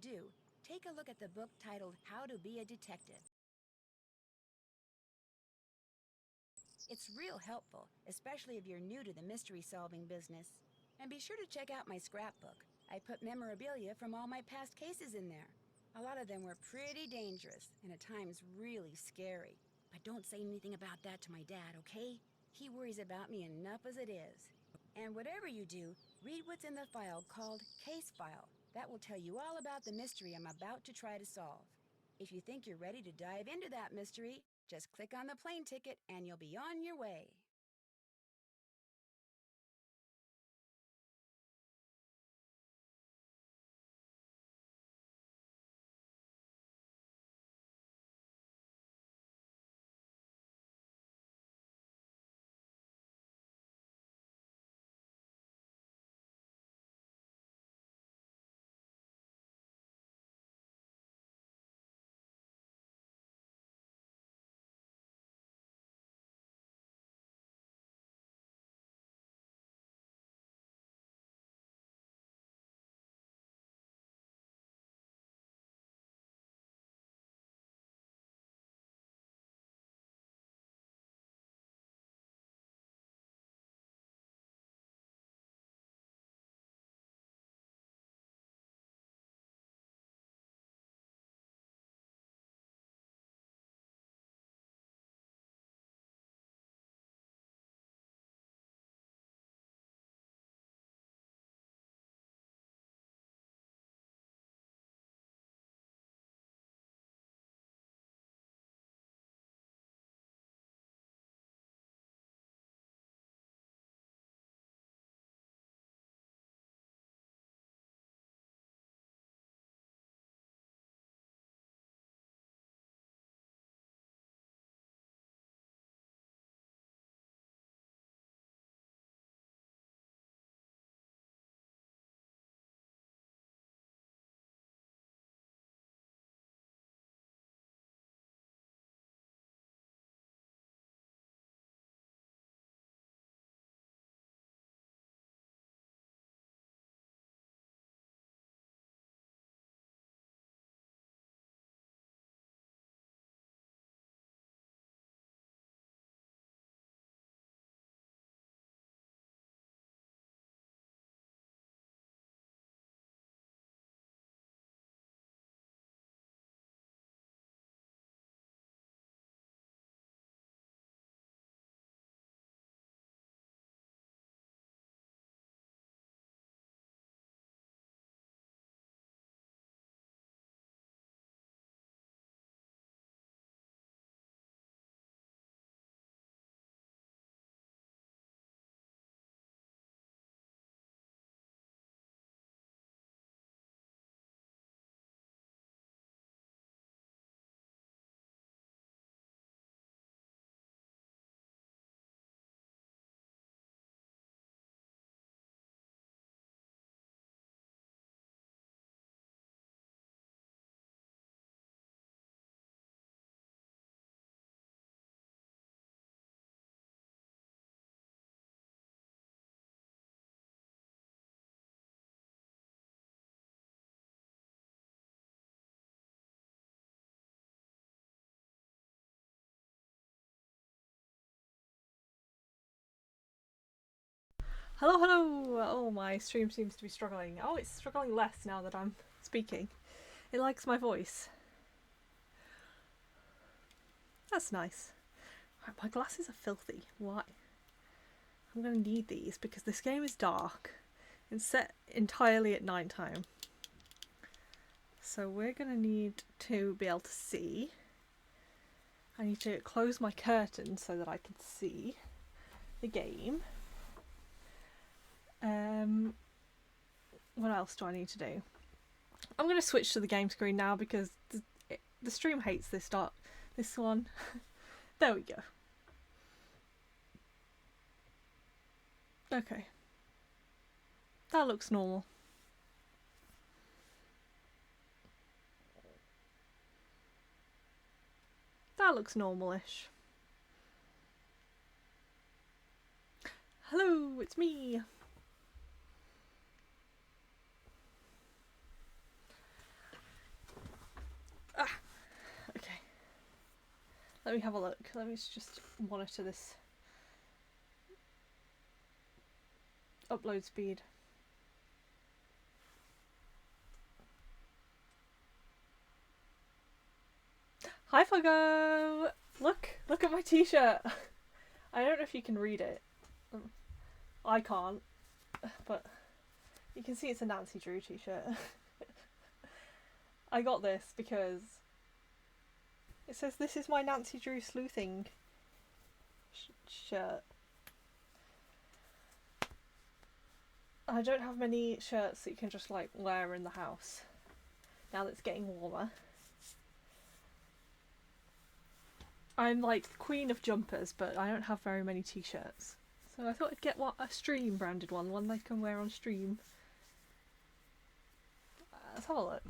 do, take a look at the book titled How to Be a Detective. It's real helpful, especially if you're new to the mystery-solving business. And be sure to check out my scrapbook. I put memorabilia from all my past cases in there. A lot of them were pretty dangerous, and at times really scary. But don't say anything about that to my dad, okay? He worries about me enough as it is. And whatever you do, read what's in the file called Case File. That will tell you all about the mystery I'm about to try to solve. If you think you're ready to dive into that mystery, just click on the plane ticket and you'll be on your way. Hello, hello! Oh, my stream seems to be struggling. Oh, it's struggling less now that I'm speaking. It likes my voice. That's nice. Right, my glasses are filthy. Why? I'm going to need these because this game is dark. It's set entirely at night time. So we're going to need to be able to see. I need to close my curtain so that I can see the game. What else do I need to do? I'm going to switch to the game screen now because the stream hates this one. There we go. Okay. That looks normal. That looks normal-ish. Hello, it's me. Let me have a look. Let me just monitor this upload speed. Hi Fogo! Look at my t-shirt! I don't know if you can read it. I can't, but you can see it's a Nancy Drew t-shirt. I got this because it says this is my Nancy Drew sleuthing shirt. I don't have many shirts that you can just like wear in the house now that it's getting warmer. I'm like queen of jumpers, but I don't have very many t-shirts. So I thought I'd get a Stream branded one they can wear on stream. Let's have a look.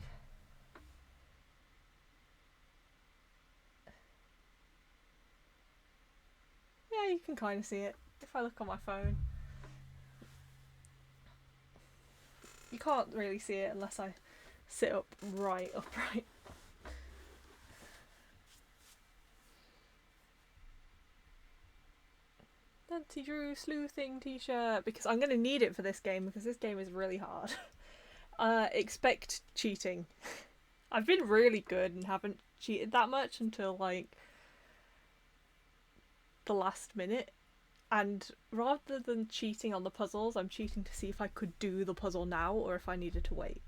Yeah, you can kind of see it if I look on my phone. You can't really see it unless I sit upright. Nancy Drew sleuthing t-shirt, because I'm going to need it for this game because this game is really hard. Expect cheating. I've been really good and haven't cheated that much until like the last minute, and rather than cheating on the puzzles, I'm cheating to see if I could do the puzzle now or if I needed to wait.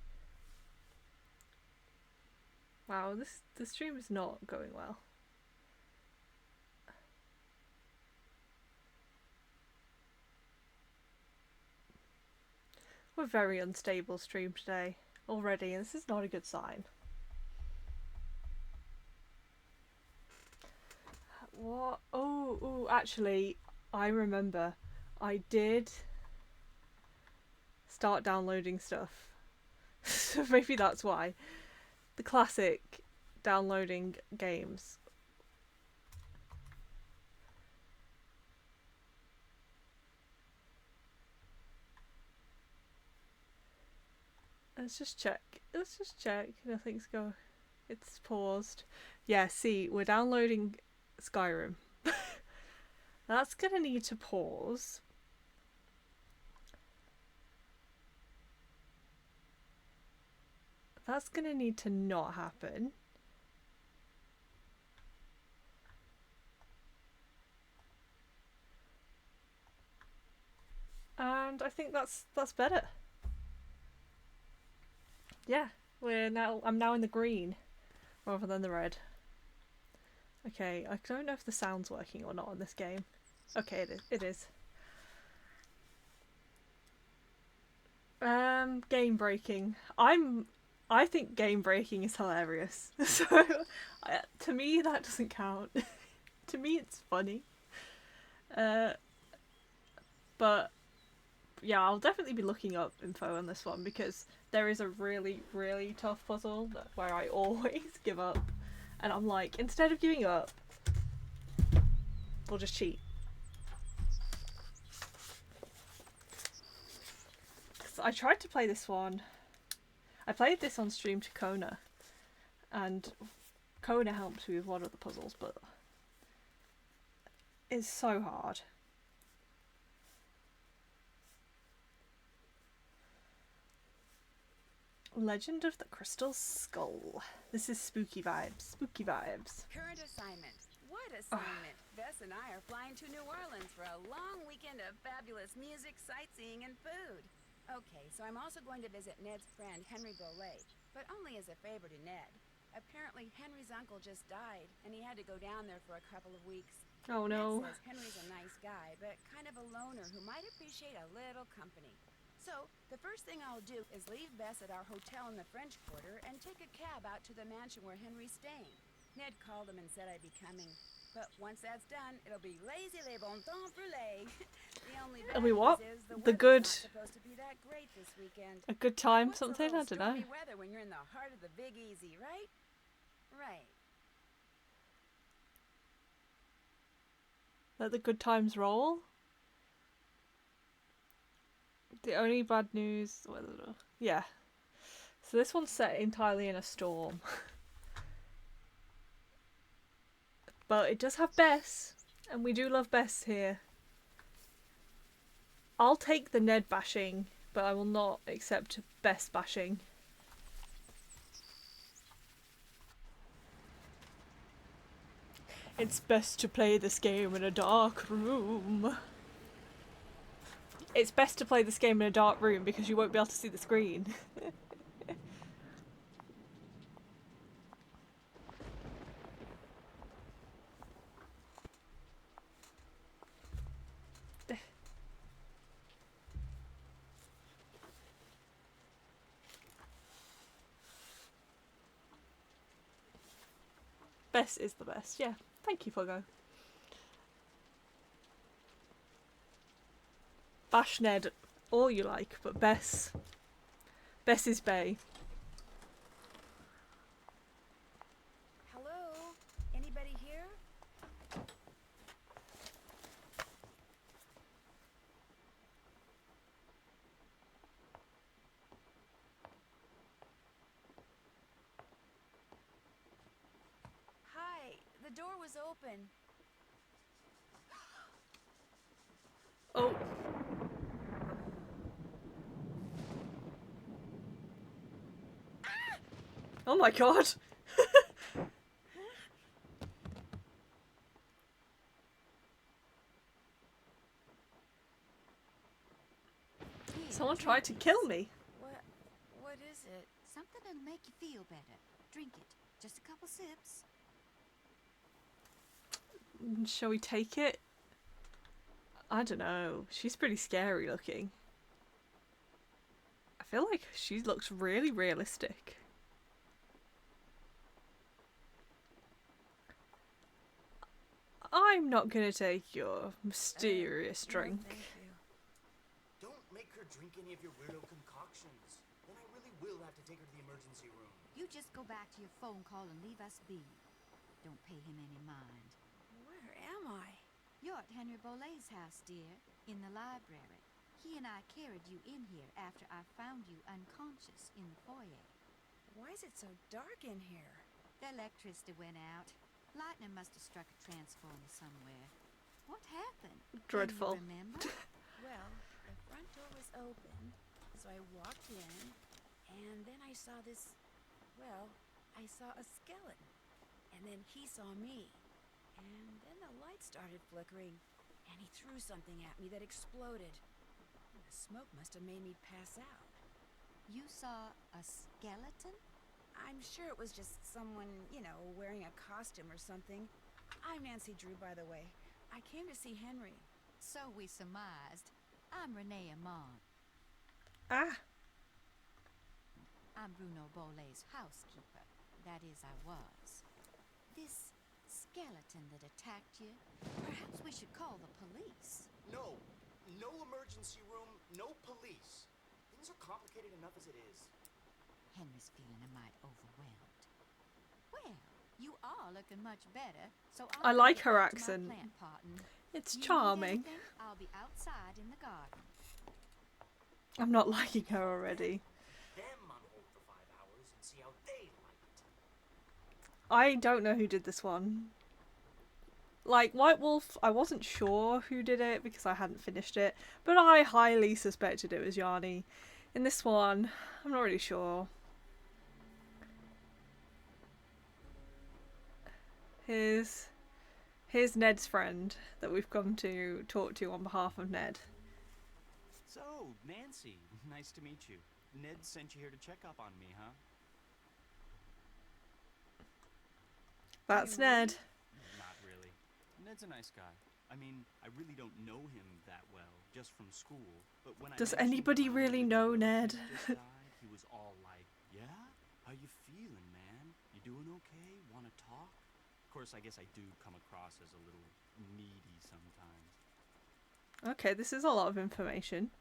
Wow, the stream is not going well. We're very unstable stream today already, and this is not a good sign. What? Oh, actually, I remember. I did start downloading stuff. So maybe that's why. The classic downloading games. Let's just check. Nothing's go. It's paused. Yeah, see, we're downloading Skyrim. That's gonna need to pause. That's gonna need to not happen. And I think that's better. Yeah, I'm now in the green rather than the red. Okay, I don't know if the sound's working or not on this game. Okay, it is. Game breaking. I think game breaking is hilarious. So, to me that doesn't count. To me it's funny. But yeah, I'll definitely be looking up info on this one because there is a really, really tough puzzle where I always give up. And I'm like, instead of giving up, we'll just cheat. I tried to play this one. I played this on stream to Kona, and Kona helped me with one of the puzzles, but it's so hard. Legend of the Crystal Skull. This is spooky vibes. Spooky vibes. Current assignment. What assignment? Bess and I are flying to New Orleans for a long weekend of fabulous music, sightseeing, and food. Okay, so I'm also going to visit Ned's friend, Henry Golay, but only as a favor to Ned. Apparently, Henry's uncle just died, and he had to go down there for a couple of weeks. Oh no. Ned says Henry's a nice guy, but kind of a loner who might appreciate a little company. So, the first thing I'll do is leave Bess at our hotel in the French Quarter and take a cab out to the mansion where Henry's staying. Ned called him and said I'd be coming. But once that's done, it'll be lazy les bon temps brûlés. The only bad what? news is The good. not supposed to be that great this weekend. A good time, What's a something? I little don't know. stormy weather when you're in the heart of the Big Easy, right? Right. Let the good times roll. The only bad news. Yeah. So this one's set entirely in a storm. But it does have Bess, and we do love Bess here. I'll take the Ned bashing, but I will not accept Bess bashing. It's best to play this game in a dark room. It's best to play this game in a dark room because you won't be able to see the screen. Bess is the best, yeah. Thank you, Foggo. Bash Ned all you like, but Bess is Bay. Hello? Anybody here? Hi, the door was open. Oh. Oh my god. Someone tried to kill me. What is it? Something that'll make you feel better. Drink it. Just a couple sips. Shall we take it? I don't know. She's pretty scary looking. I feel like she looks really realistic. I'm not gonna take your mysterious drink. No, thank you. Don't make her drink any of your weirdo concoctions. Then I really will have to take her to the emergency room. You just go back to your phone call and leave us be. Don't pay him any mind. Where am I? You're at Henry Bolet's house, dear, in the library. He and I carried you in here after I found you unconscious in the foyer. Why is it so dark in here? The electricity went out. Lightning must have struck a transformer somewhere. What happened? Dreadful. Can you remember? Well, the front door was open, so I walked in, and then I saw this... Well, I saw a skeleton. And then he saw me. And then the light started flickering, and he threw something at me that exploded. The smoke must have made me pass out. You saw a skeleton? I'm sure it was just someone, wearing a costume or something. I'm Nancy Drew, by the way. I came to see Henry. So we surmised. I'm Renee Amon. Ah. I'm Bruno Bolet's housekeeper. That is, I was. This skeleton that attacked you, perhaps we should call the police. No. No emergency room, no police. Things are complicated enough as it is. Henry's feeling a mite overwhelmed. Well, you are looking much better, so I I'll like go her back to my accent. plant potting. It's You need charming. anything? I'll be outside in the garden. I'm not liking her already. Them on hold for 5 hours and see how they like it. I don't know who did this one. Like, White Wolf, I wasn't sure who did it because I hadn't finished it, but I highly suspected it was Yanni. In this one, I'm not really sure. Here's Ned's friend that we've come to talk to on behalf of Ned. So, Nancy, nice to meet you. Ned sent you here to check up on me, huh? That's Ned. Not really. Ned's a nice guy. I mean, I really don't know him that well, just from school. But when Does I mentioned anybody how really he know just Ned? died, he was all like, "Yeah? How you feeling, man? You doing okay? Want to talk?" Of course, I guess I do come across as a little needy sometimes. Okay, this is a lot of information.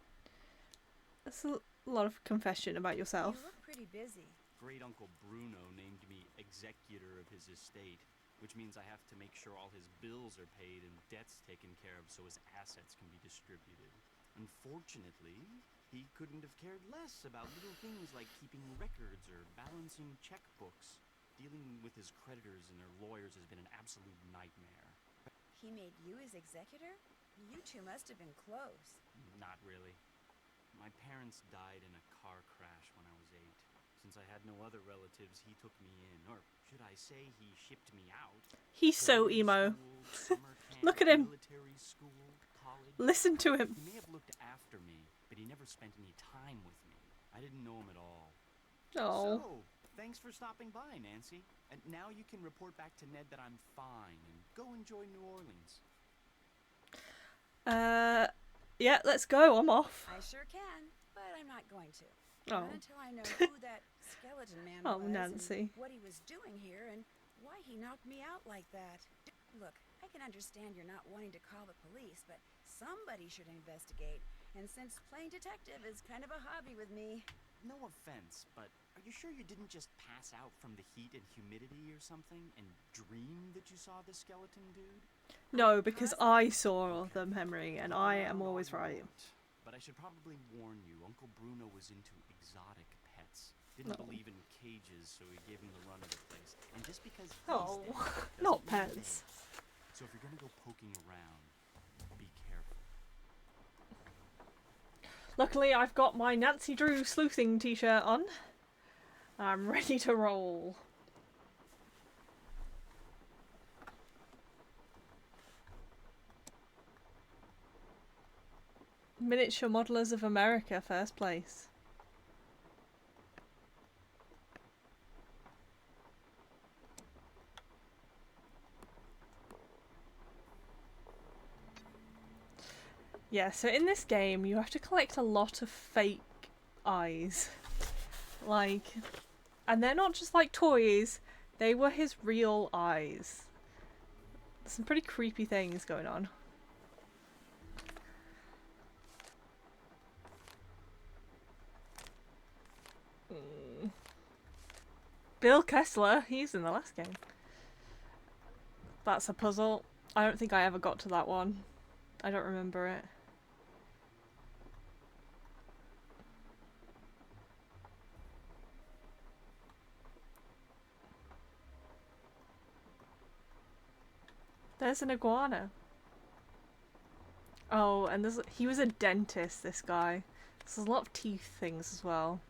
That's a lot of confession about yourself. You look pretty busy. Great Uncle Bruno named me executor of his estate, which means I have to make sure all his bills are paid and debts taken care of so his assets can be distributed. Unfortunately, he couldn't have cared less about little things like keeping records or balancing checkbooks. dealing with his creditors and their lawyers has been an absolute nightmare. He made you his executor? You two must have been close. Not really. My parents died in a car crash when I was 8. Since I had no other relatives, he took me in. Or should I say he shipped me out? He's so Boarding emo. school, summer camp, Look at him. Military school, college. Listen to him. He may have looked after me, but he never spent any time with me. I didn't know him at all. Oh. So, thanks for stopping by, Nancy. And now you can report back to Ned that I'm fine and go enjoy New Orleans. Yeah, let's go. I'm off. I sure can, but I'm not going to. Oh. Not until I know who that skeleton man Oh, was Nancy. and what he was doing here and why he knocked me out like that. Look, I can understand you're not wanting to call the police, but somebody should investigate. And since playing detective is kind of a hobby with me, No offense, but are you sure you didn't just pass out from the heat and humidity or something and dream that you saw the skeleton dude? No, because I saw them, Henry, and I am always right. But I should probably warn you, Uncle Bruno was into exotic pets. Didn't Oh. believe in cages, so he gave him the run of the place. And just because he's Oh, dead doesn't not mean pets. they- So if you're gonna go poking around, be careful. Luckily, I've got my Nancy Drew sleuthing t-shirt on. I'm ready to roll. Miniature Modelers of America, first place. Yeah, so in this game you have to collect a lot of fake eyes. Like, and they're not just like toys, they were his real eyes. Some pretty creepy things going on. Bill Kessler, he's in the last game. That's a puzzle. I don't think I ever got to that one. I don't remember it. There's an iguana. Oh, and he was a dentist, this guy. So there's a lot of teeth things as well.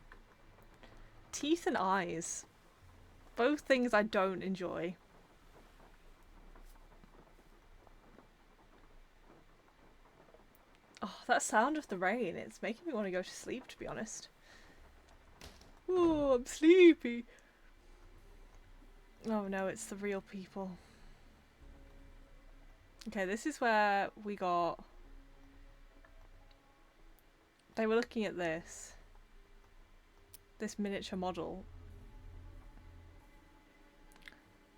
Teeth and eyes. Both things I don't enjoy. Oh, that sound of the rain. It's making me want to go to sleep, to be honest. Oh, I'm sleepy. Oh no, it's the real people. Okay, this is where we got... They were looking at this. This miniature model.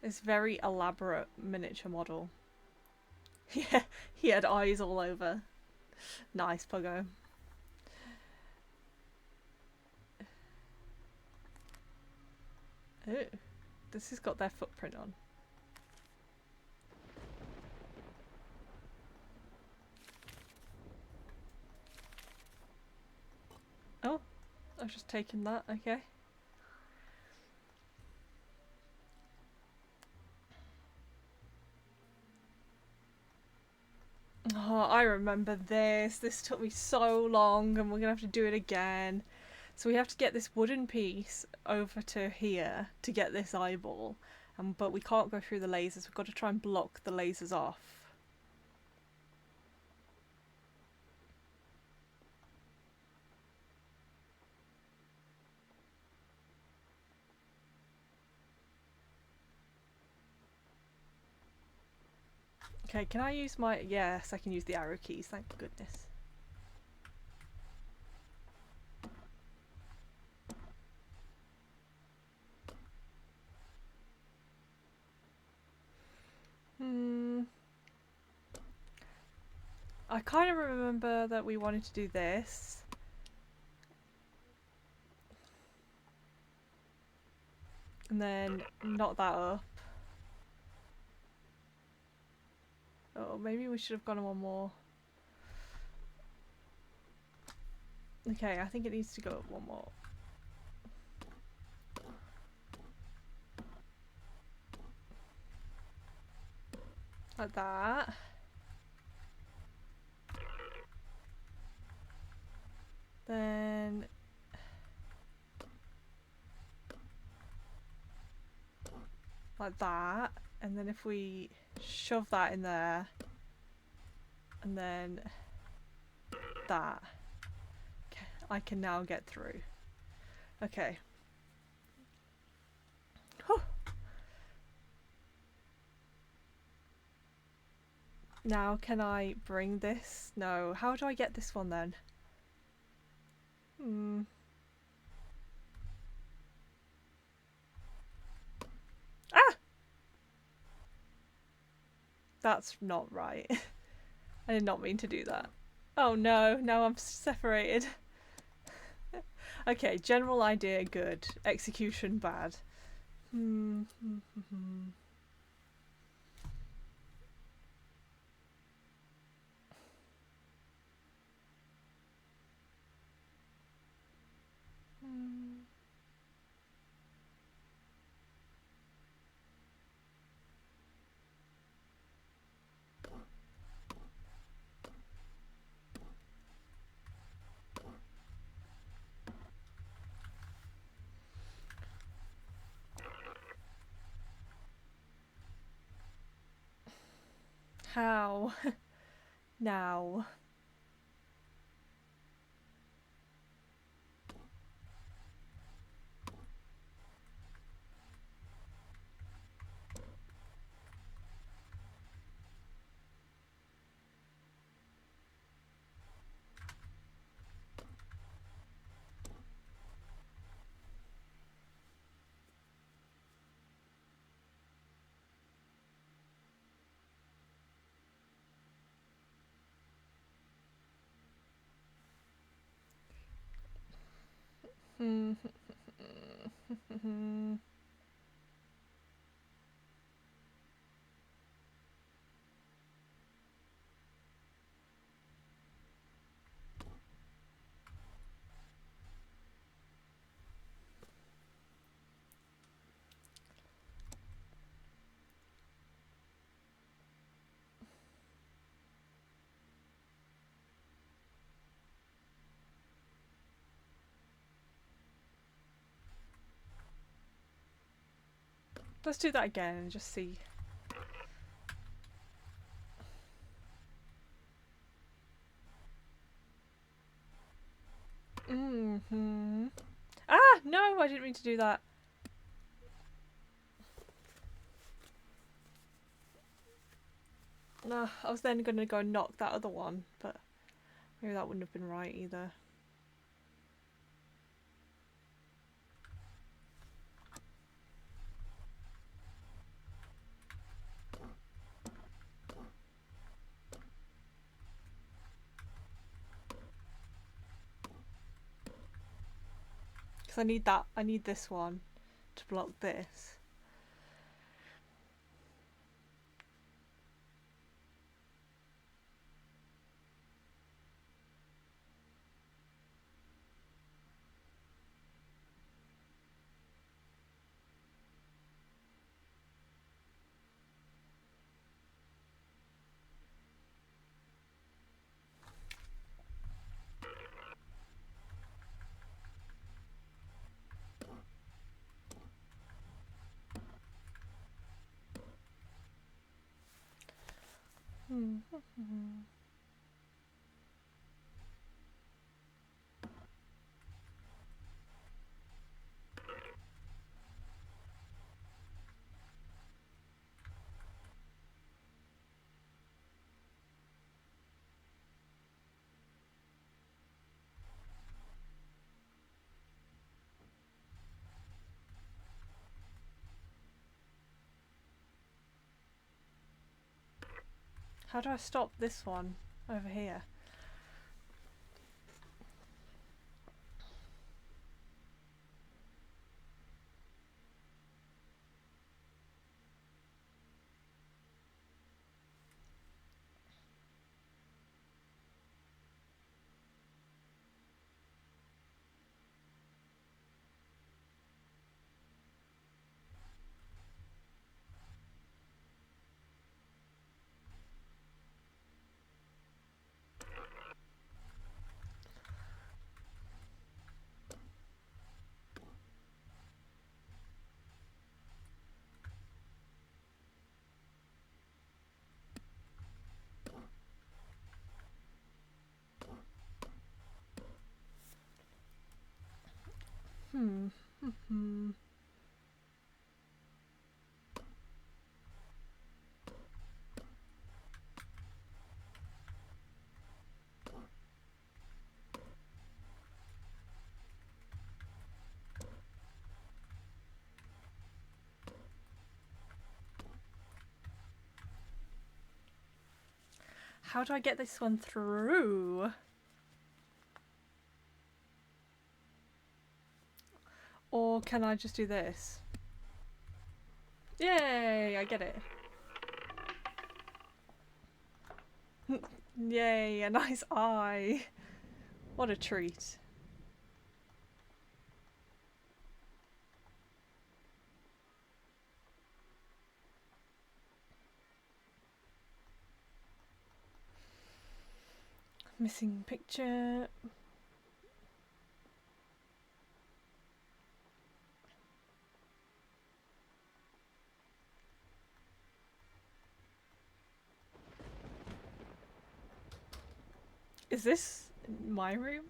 This very elaborate miniature model. Yeah, he had eyes all over. Nice, Puggo. Oh, this has got their footprint on. Oh, I've just taken that, okay. Oh, I remember this. This took me so long and we're gonna have to do it again. So we have to get this wooden piece over to here to get this eyeball. But we can't go through the lasers. We've got to try and block the lasers off. Okay, can I use my... Yes, I can use the arrow keys, thank goodness. I kind of remember that we wanted to do this. And then knot that up. Oh, maybe we should have gone one more. Okay, I think it needs to go up one more. Like that. Then like that, and then if we shove that in there, and then that, okay, I can now get through. Okay. Whew. Now can I bring this? No. How do I get this one then? Ah! That's not right. I did not mean to do that. Oh no, now I'm separated. Okay, general idea good. Execution bad. How? Now. Let's do that again and just see. Ah, no, I didn't mean to do that. No, I was then going to go and knock that other one, but maybe that wouldn't have been right either. Because I need that, I need this one to block this. How do I stop this one over here? How do I get this one through? Or can I just do this? Yay, I get it. Yay, a nice eye. What a treat. Missing picture. Is this my room?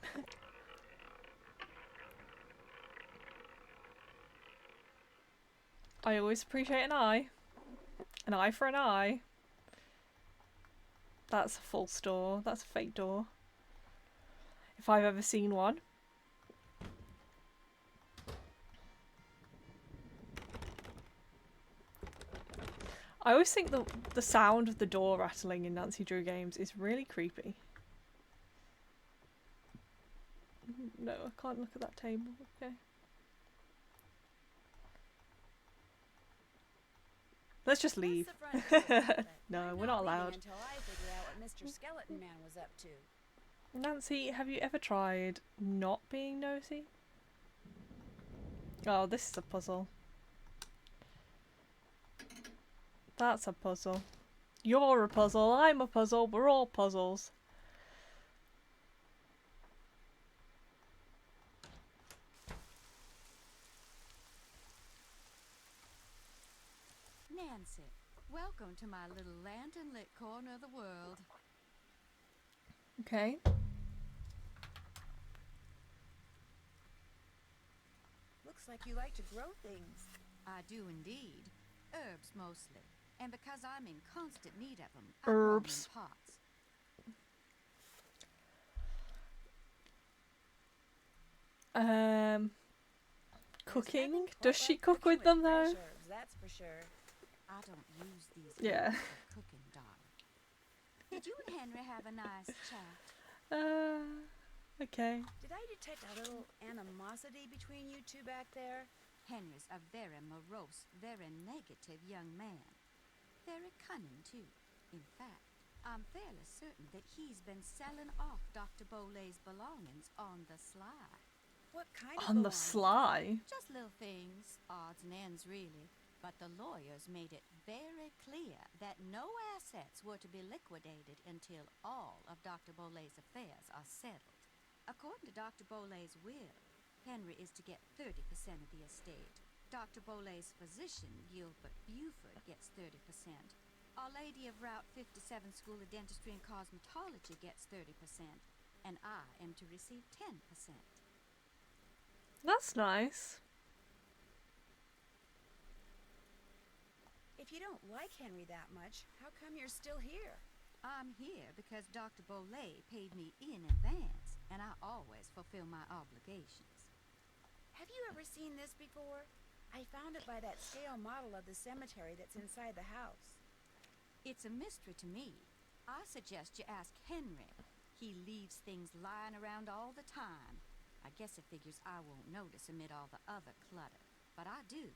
I always appreciate an eye. An eye for an eye. That's a false door. That's a fake door. If I've ever seen one. I always think the sound of the door rattling in Nancy Drew games is really creepy. No, I can't look at that table. Okay. Let's just leave. What's the front door, Muppet? No, I'm we're not allowed. leaving until I figure out what Mr. Skeleton Man was up to. Nancy, have you ever tried not being nosy? Oh, this is a puzzle. That's a puzzle. You're a puzzle, I'm a puzzle, we're all puzzles. Nancy, welcome to my little lantern-lit corner of the world. Okay. Looks like you like to grow things. I do indeed. Herbs mostly. And because I'm in constant need of them, I grow 'em in Herbs. pots. Cooking? Nothing Does quite she like cook cooking with them fresh though? herbs, that's for sure. I don't use these Yeah. herbs for cooking, darling. Did you and Henry have a nice chat? Okay. Did I detect a little animosity between you two back there? Henry's a very morose, very negative young man. Very cunning, too. In fact, I'm fairly certain that he's been selling off Dr. Bolay's belongings on the sly. What kind of On the belongings? sly. Just little things, odds and ends, really. But the lawyers made it very clear that no assets were to be liquidated until all of Dr. Bolay's affairs are settled. According to Dr. Bolay's will, Henry is to get 30% of the estate. Dr. Bolay's physician, Gilbert Buford, gets 30%. Our Lady of Route 57 School of Dentistry and Cosmetology gets 30%. And I am to receive 10%. That's nice. If you don't like Henry that much, how come you're still here? I'm here because Dr. Bolay paid me in advance, and I always fulfill my obligations. Have you ever seen this before? I found it by that scale model of the cemetery that's inside the house. It's a mystery to me. I suggest you ask Henry. He leaves things lying around all the time. I guess it figures I won't notice amid all the other clutter, but I do.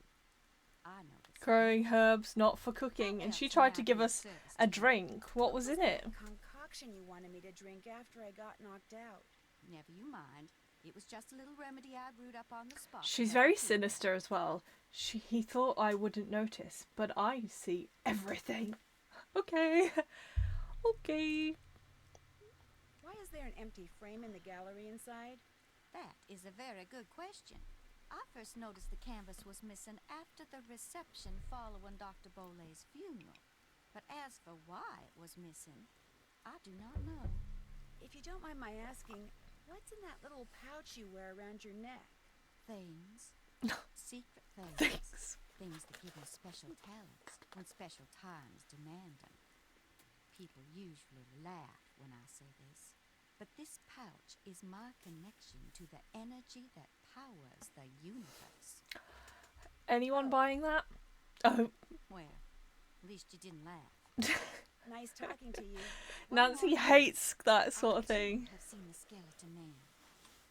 I notice. Growing herbs not for cooking, What and she else tried may to I give be of us service a to you? drink. What was in it? that concoction you wanted me to drink after I got knocked out? Never you mind. It was just a little remedy I brewed up on the spot. to She's help very you feel sinister as well. He thought I wouldn't notice, but I see everything. Okay. Okay. Why is there an empty frame in the gallery inside? That is a very good question. I first noticed the canvas was missing after the reception following Dr. Bolay's funeral. But as for why it was missing, I do not know. If you don't mind my asking, what's in that little pouch you wear around your neck? Things. Secret things. Thanks. Things that give me special talents when special times demand them. People usually laugh when I say this, but this pouch is my connection to the energy that powers the universe. Anyone buying that? Oh, Well, at least you didn't laugh. Nice talking to you. Nancy hates that sort of thing. I have seen the skeleton man.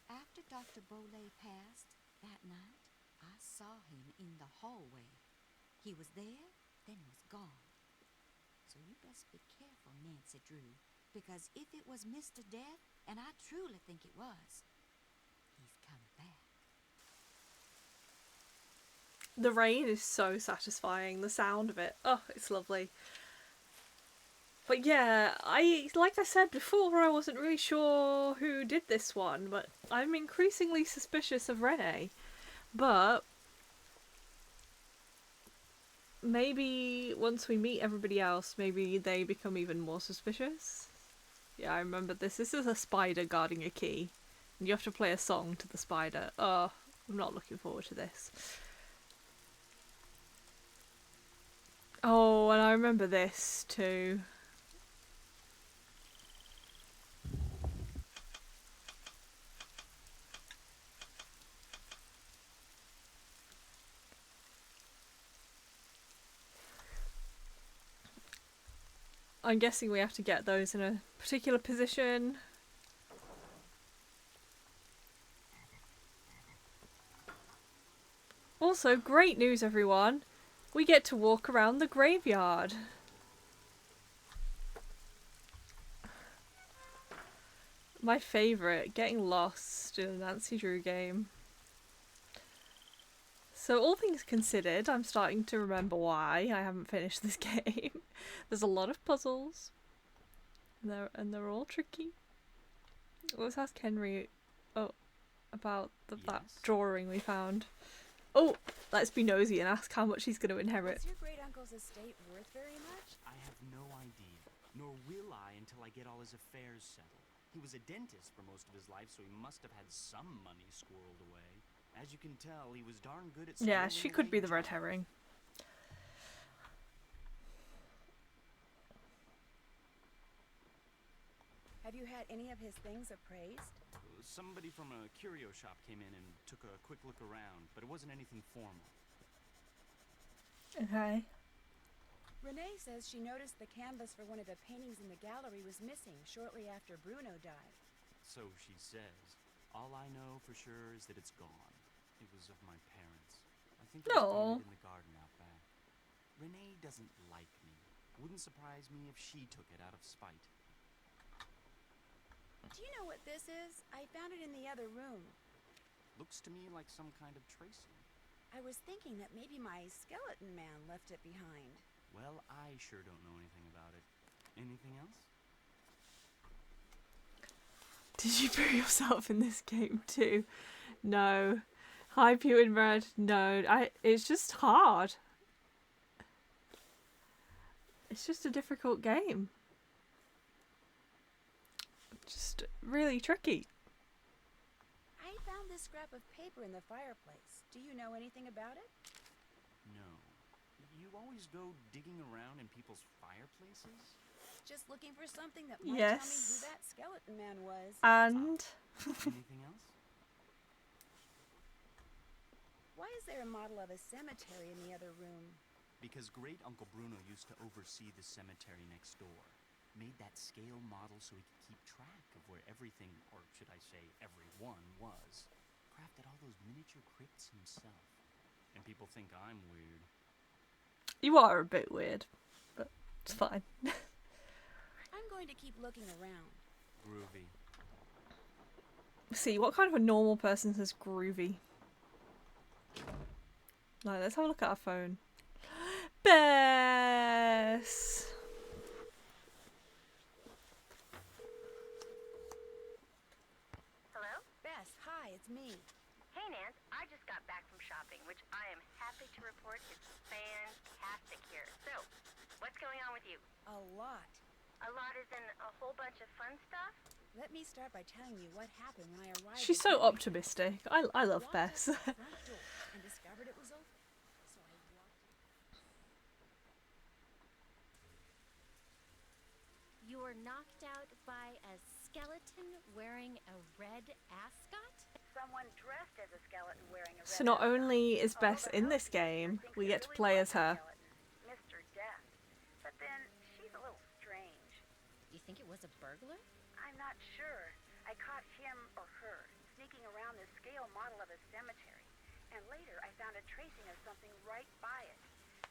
After Dr. Bolay passed that night, I saw him in the hallway. He was there, then was gone. So you best be careful, Nancy Drew, because if it was Mr. Death, and I truly think it was, he's coming back. The rain is so satisfying. The sound of it, oh, it's lovely. But yeah, like I said before, I wasn't really sure who did this one, but I'm increasingly suspicious of Renee. But maybe once we meet everybody else, maybe they become even more suspicious. Yeah, I remember this. This is a spider guarding a key. And you have to play a song to the spider. Oh, I'm not looking forward to this. Oh, and I remember this too. I'm guessing we have to get those in a particular position. Also, great news everyone! We get to walk around the graveyard. My favourite, getting lost in a Nancy Drew game. So all things considered, I'm starting to remember why I haven't finished this game. There's a lot of puzzles. And they're all tricky. Let's ask Henry about that Yes? drawing we found. Oh, let's be nosy and ask how much he's going to inherit. Is your great uncle's estate worth very much? I have no idea, nor will I until I get all his affairs settled. He was a dentist for most of his life, so he must have had some money squirreled away. As you can tell, he was darn good at Yeah, squirreling she could away be the red junk. herring. Have you had any of his things appraised? Somebody from a curio shop came in and took a quick look around, but it wasn't anything formal. Okay. Renee says she noticed the canvas for one of the paintings in the gallery was missing shortly after Bruno died. So she says. All I know for sure is that it's gone. It was of my parents. I think it was No. painted in the garden out back. Renee doesn't like me. Wouldn't surprise me if she took it out of spite. Do you know what this is? I found it in the other room. Looks to me like some kind of tracing. I was thinking that maybe my skeleton man left it behind. Well, I sure don't know anything about it. Anything else? Did you put yourself in this game too? No. Hi, Pew and Red. No. It's just hard. It's just a difficult game. Just really tricky. I found this scrap of paper in the fireplace. Do you know anything about it? No. You always go digging around in people's fireplaces? Just looking for something that might Yes. tell me who that skeleton man was. And Anything else? Why is there a model of a cemetery in the other room? Because great Uncle Bruno used to oversee the cemetery next door. Made that scale model so he could keep track of where everything, or should I say everyone, was. Crafted all those miniature crypts himself. And people think I'm weird. you are a bit weird, but it's fine. I'm going to keep looking around. Groovy. See, what kind of a normal person says groovy? No, let's have a look at our phone. Bess! Hello? Bess, hi, it's me. Hey, Nance. I just got back from shopping, which I am happy to report is fantastic here. So, what's going on with you? A lot. A lot is in a whole bunch of fun stuff? Let me start by telling you what happened when I arrived. She's at so Disney. optimistic. I love Walked out Bess. the front door and discovered it was open. So I walked in. You were knocked out by a skeleton wearing a red ascot? Someone dressed as a skeleton wearing a red So not ascot. only is Although Bess the in this housekeeper game, thinks we it get to really play was as a her. skeleton, Mr. Death. But then, she's a little strange. think it was a burglar? I'm not sure. I caught him or her sneaking around the scale model of a cemetery. And later I found a tracing of something right by it.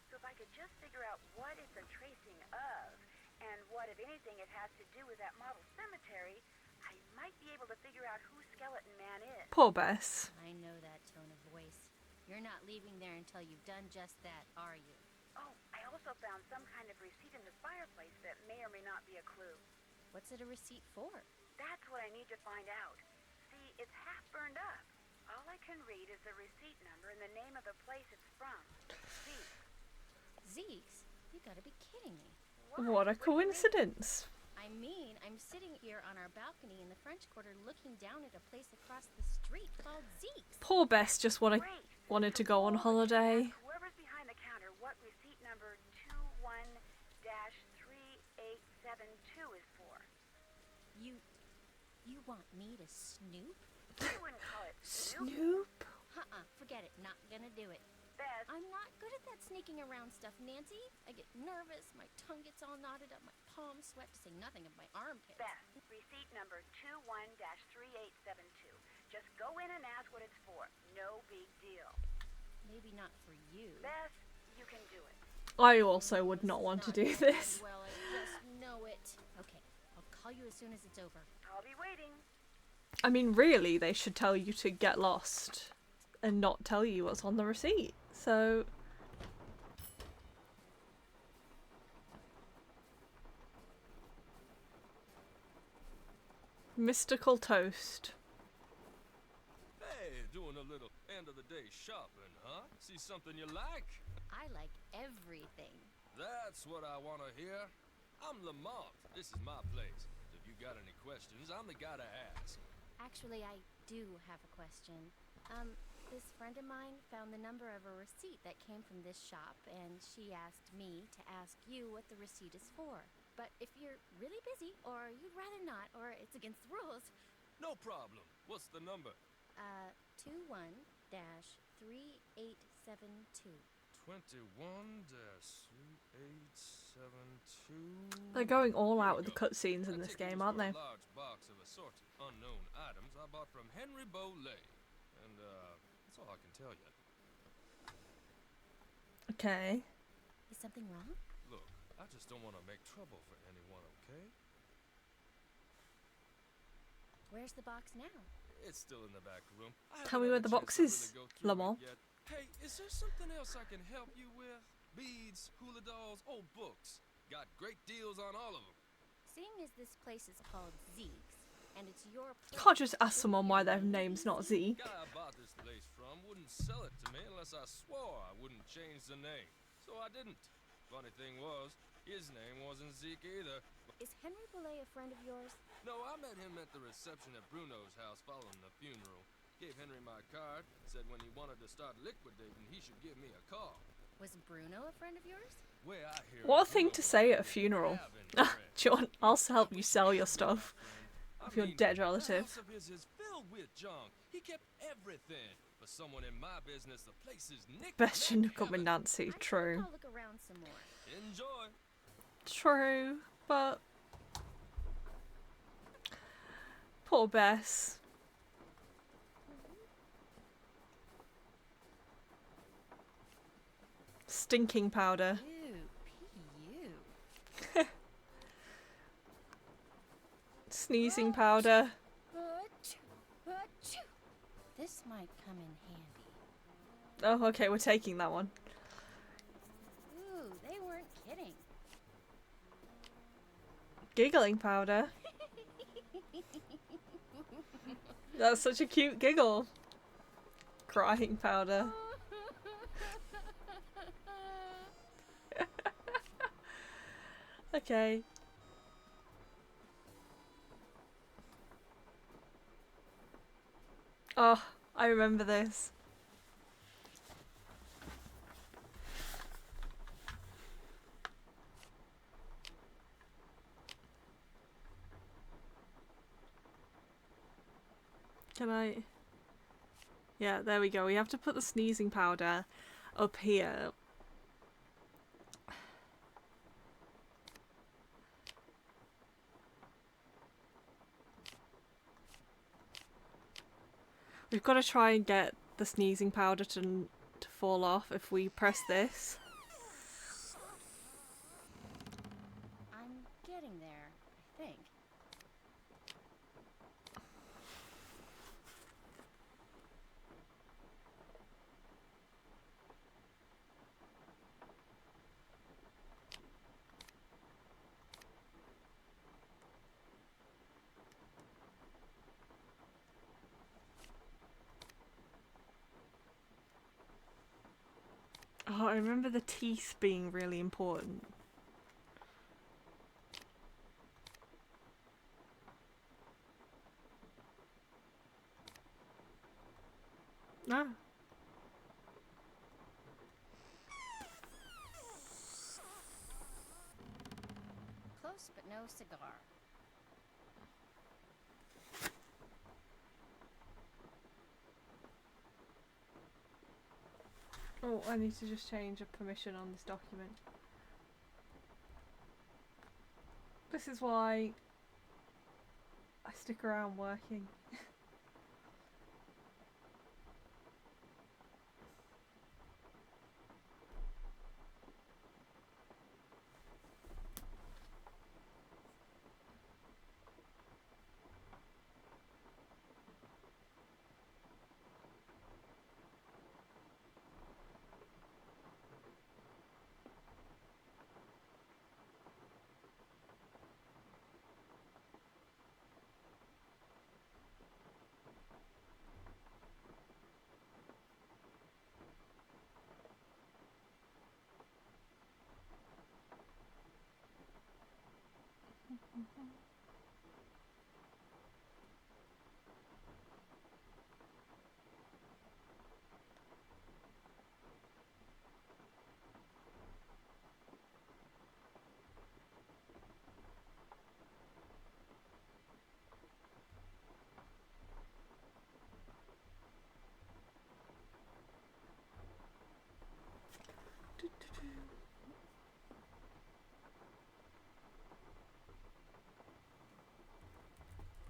So if I could just figure out what it's a tracing of, and what, if anything, it has to do with that model cemetery, I might be able to figure out who Skeleton Man is. Poor Bess. I know that tone of voice. You're not leaving there until you've done just that, are you? Oh, I also found some kind of receipt in the fireplace that may or may not be a clue. What's it a receipt for? That's what I need to find out. See, it's half burned up. All I can read is the receipt number and the name of the place it's from. Zeke's. Zeke's? You gotta be kidding me. What a coincidence. I mean, I'm sitting here on our balcony in the French Quarter looking down at a place across the street called Zeke's. Poor Bess just wanted to go on holiday. Whoever's behind the counter, what receipt number 21-3872 is for? You want me to snoop? I wouldn't call it Snoop? Forget it. Not gonna do it. Beth, I'm not good at that sneaking around stuff, Nancy. I get nervous, my tongue gets all knotted up, my palms sweat, to say nothing of my armpits. Beth, receipt number 21-3872. Just go in and ask what it's for. No big deal. Maybe not for you. Beth, you can do it. I also would not want to do this. Well, I just know it. Okay, I'll call you as soon as it's over. I'll be waiting. I mean, really, they should tell you to get lost and not tell you what's on the receipt. So... Mystical toast. Hey, doing a little end of the day shopping, huh? See something you like? I like everything. That's what I want to hear. I'm Lamont. This is my place. If you got any questions, I'm the guy to ask. Actually, I do have a question. This friend of mine found the number of a receipt that came from this shop, and she asked me to ask you what the receipt is for. But if you're really busy, or you'd rather not, or it's against the rules... No problem. What's the number? 21-3872. 21-3872. They're going all out with the cutscenes in this game, aren't they? A large box of assorted unknown items I bought from Henry Bolet. And, that's all I can tell you. Okay. Is something wrong? Look, I just don't want to make trouble for anyone, okay? Where's the box now? It's still in the back room. Tell me where the box is, Lamont. Hey, is there something else I can help you with? Beads, hula dolls, old books. Got great deals on all of them. Seeing as this place is called Zeke's, and it's your You can't just ask someone why their name's not Zeke. Guy I bought this place from wouldn't sell it to me unless I swore I wouldn't change the name. So I didn't. Funny thing was, his name wasn't Zeke either. Is Henry Bolet a friend of yours? No, I met him at the reception at Bruno's house following the funeral. Gave Henry my card, said when he wanted to start liquidating, he should give me a call. Was Bruno a friend of yours? Where I hear What a Bruno thing to say at a funeral. John, I'll help you sell your stuff. Of your dead relative. The house of his is filled with junk. He kept everything. For someone in my business, the place is nicked. Best shouldn't have come with Nancy. I True. think I'll look around some more. Enjoy. True, but... Poor Bess. Stinking powder. Ew, Sneezing powder. This might come in handy. Oh, okay, we're taking that one. Ooh, they weren't kidding. Giggling powder. That's such a cute giggle. Crying powder. Okay. Oh, I remember this. Can I? Yeah, there we go. We have to put the sneezing powder up here. We've got to try and get the sneezing powder to fall off if we press this. I'm getting there, I think. Oh, I remember the teeth being really important. Ah. Close but no cigar. Oh, I need to just change a permission on this document. This is why I stick around working.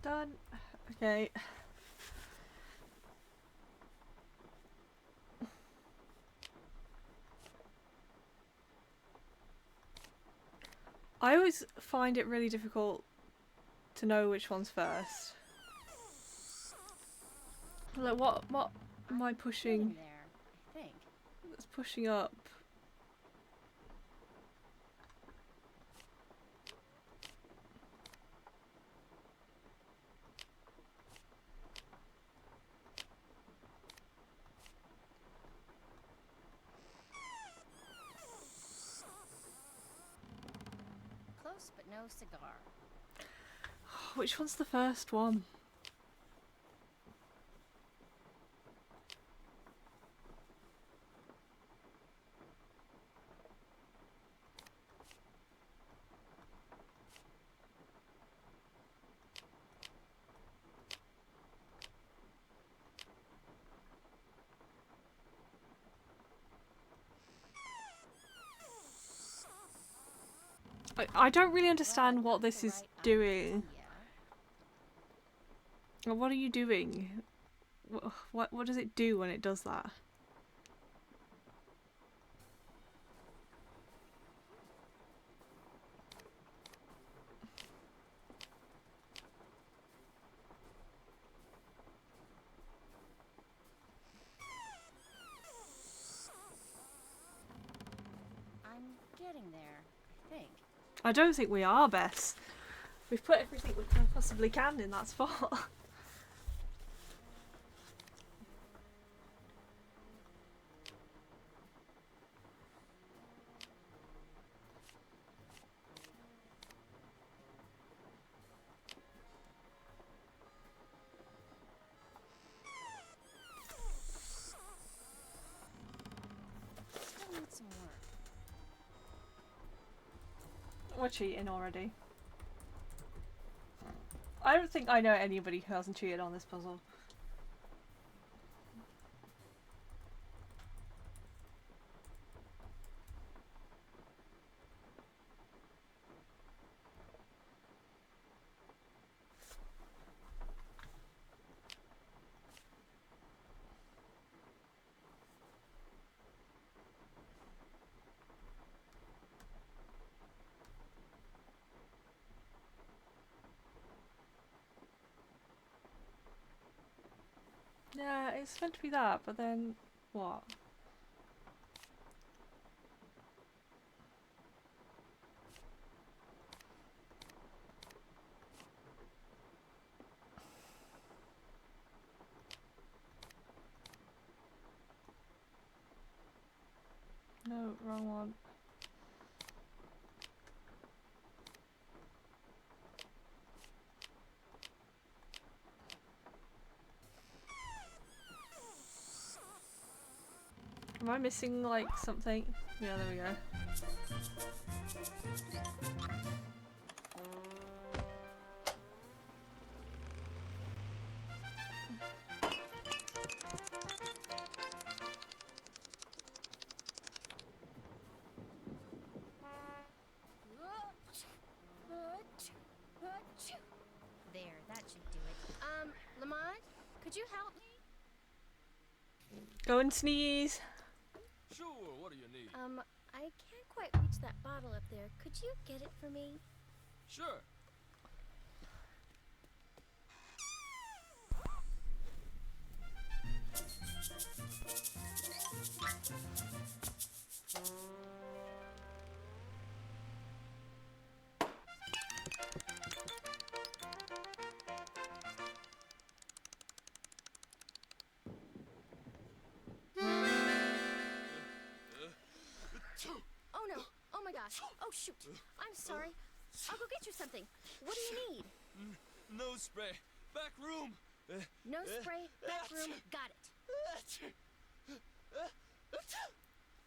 Done. Okay. I always find it really difficult to know which one's first. Like what am I pushing? Getting there, I think. It's pushing up. Close but no cigar. Which one's the first one? I don't really understand what this is doing. What are you doing? What does it do when it does that? I'm getting there, I think. I don't think we are, Bess. We've put everything we possibly can in that spot. Still need some work. We're cheating already. I don't think I know anybody who hasn't cheated on this puzzle. Yeah, it's meant to be that, but then what? No, wrong one. Am I missing like something? Yeah, there we go. There, that should do it. Lamont, could you help me? Go and sneeze. Sure, what do you need? I can't quite reach that bottle up there. Could you get it for me? Sure. Oh no! Oh my gosh! Oh shoot! I'm sorry. I'll go get you something. What do you need? Nose spray. Back room. No spray, back room, got it.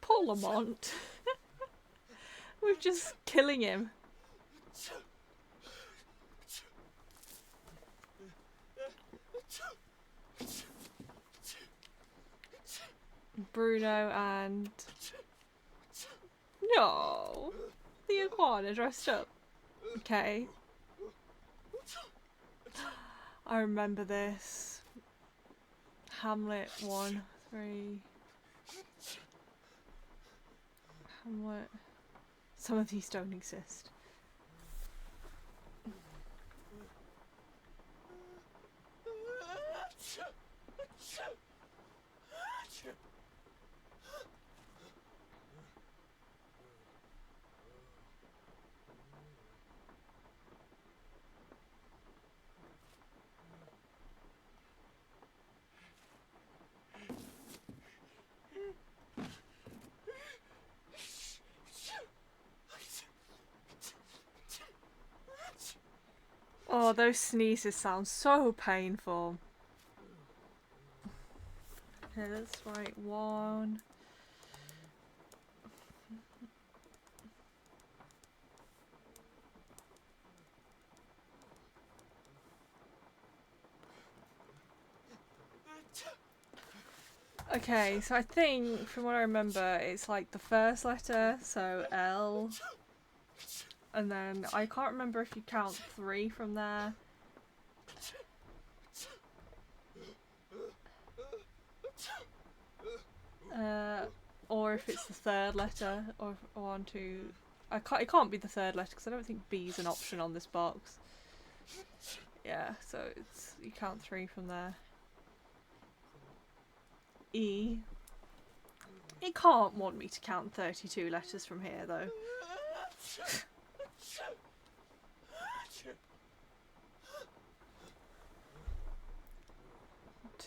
Poor Lamont. We're just killing him. Bruno and... No! The iguana dressed up. Okay. I remember this. Hamlet 1, 3. Hamlet. Some of these don't exist. Oh, those sneezes sound so painful. Okay, let's write 1. Okay, so I think from what I remember, it's like the first letter, so L. And then I can't remember if you count 3 from there. Or if it's the third letter, or 1, 2. It can't be the third letter because I don't think B is an option on this box. Yeah, so it's you count 3 from there. E. It can't want me to count 32 letters from here though.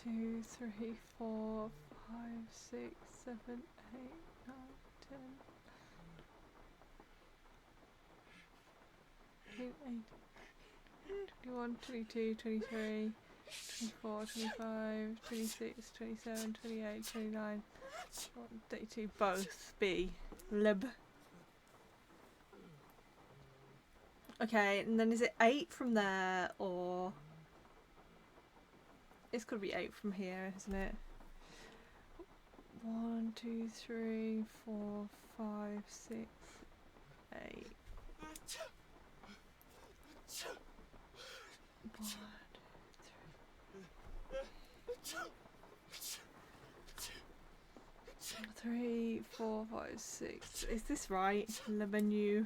2, 3, 4, 5, 6, 7, 8, 9, 10. 21, 22, 23, 24, 25, 26, 27, 28, 29, 32, both B. Lib. Okay, and then is it 8 from there, or... It's gotta be 8 from here, isn't it? 1, 2, 3, 4, 5, 6, 8. 1, 2, 3, 4, 5, 6. Is this right? Le menu.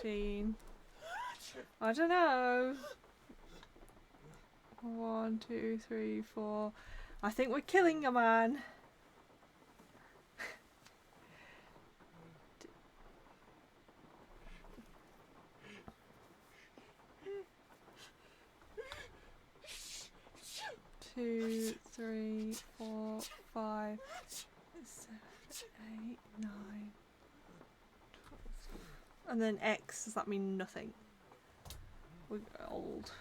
15. I don't know. 1, 2, 3, 4. I think we're killing a man. Two, 3, 4, 5, 7, 8, 9, 12. And then X, does that mean nothing? We're old.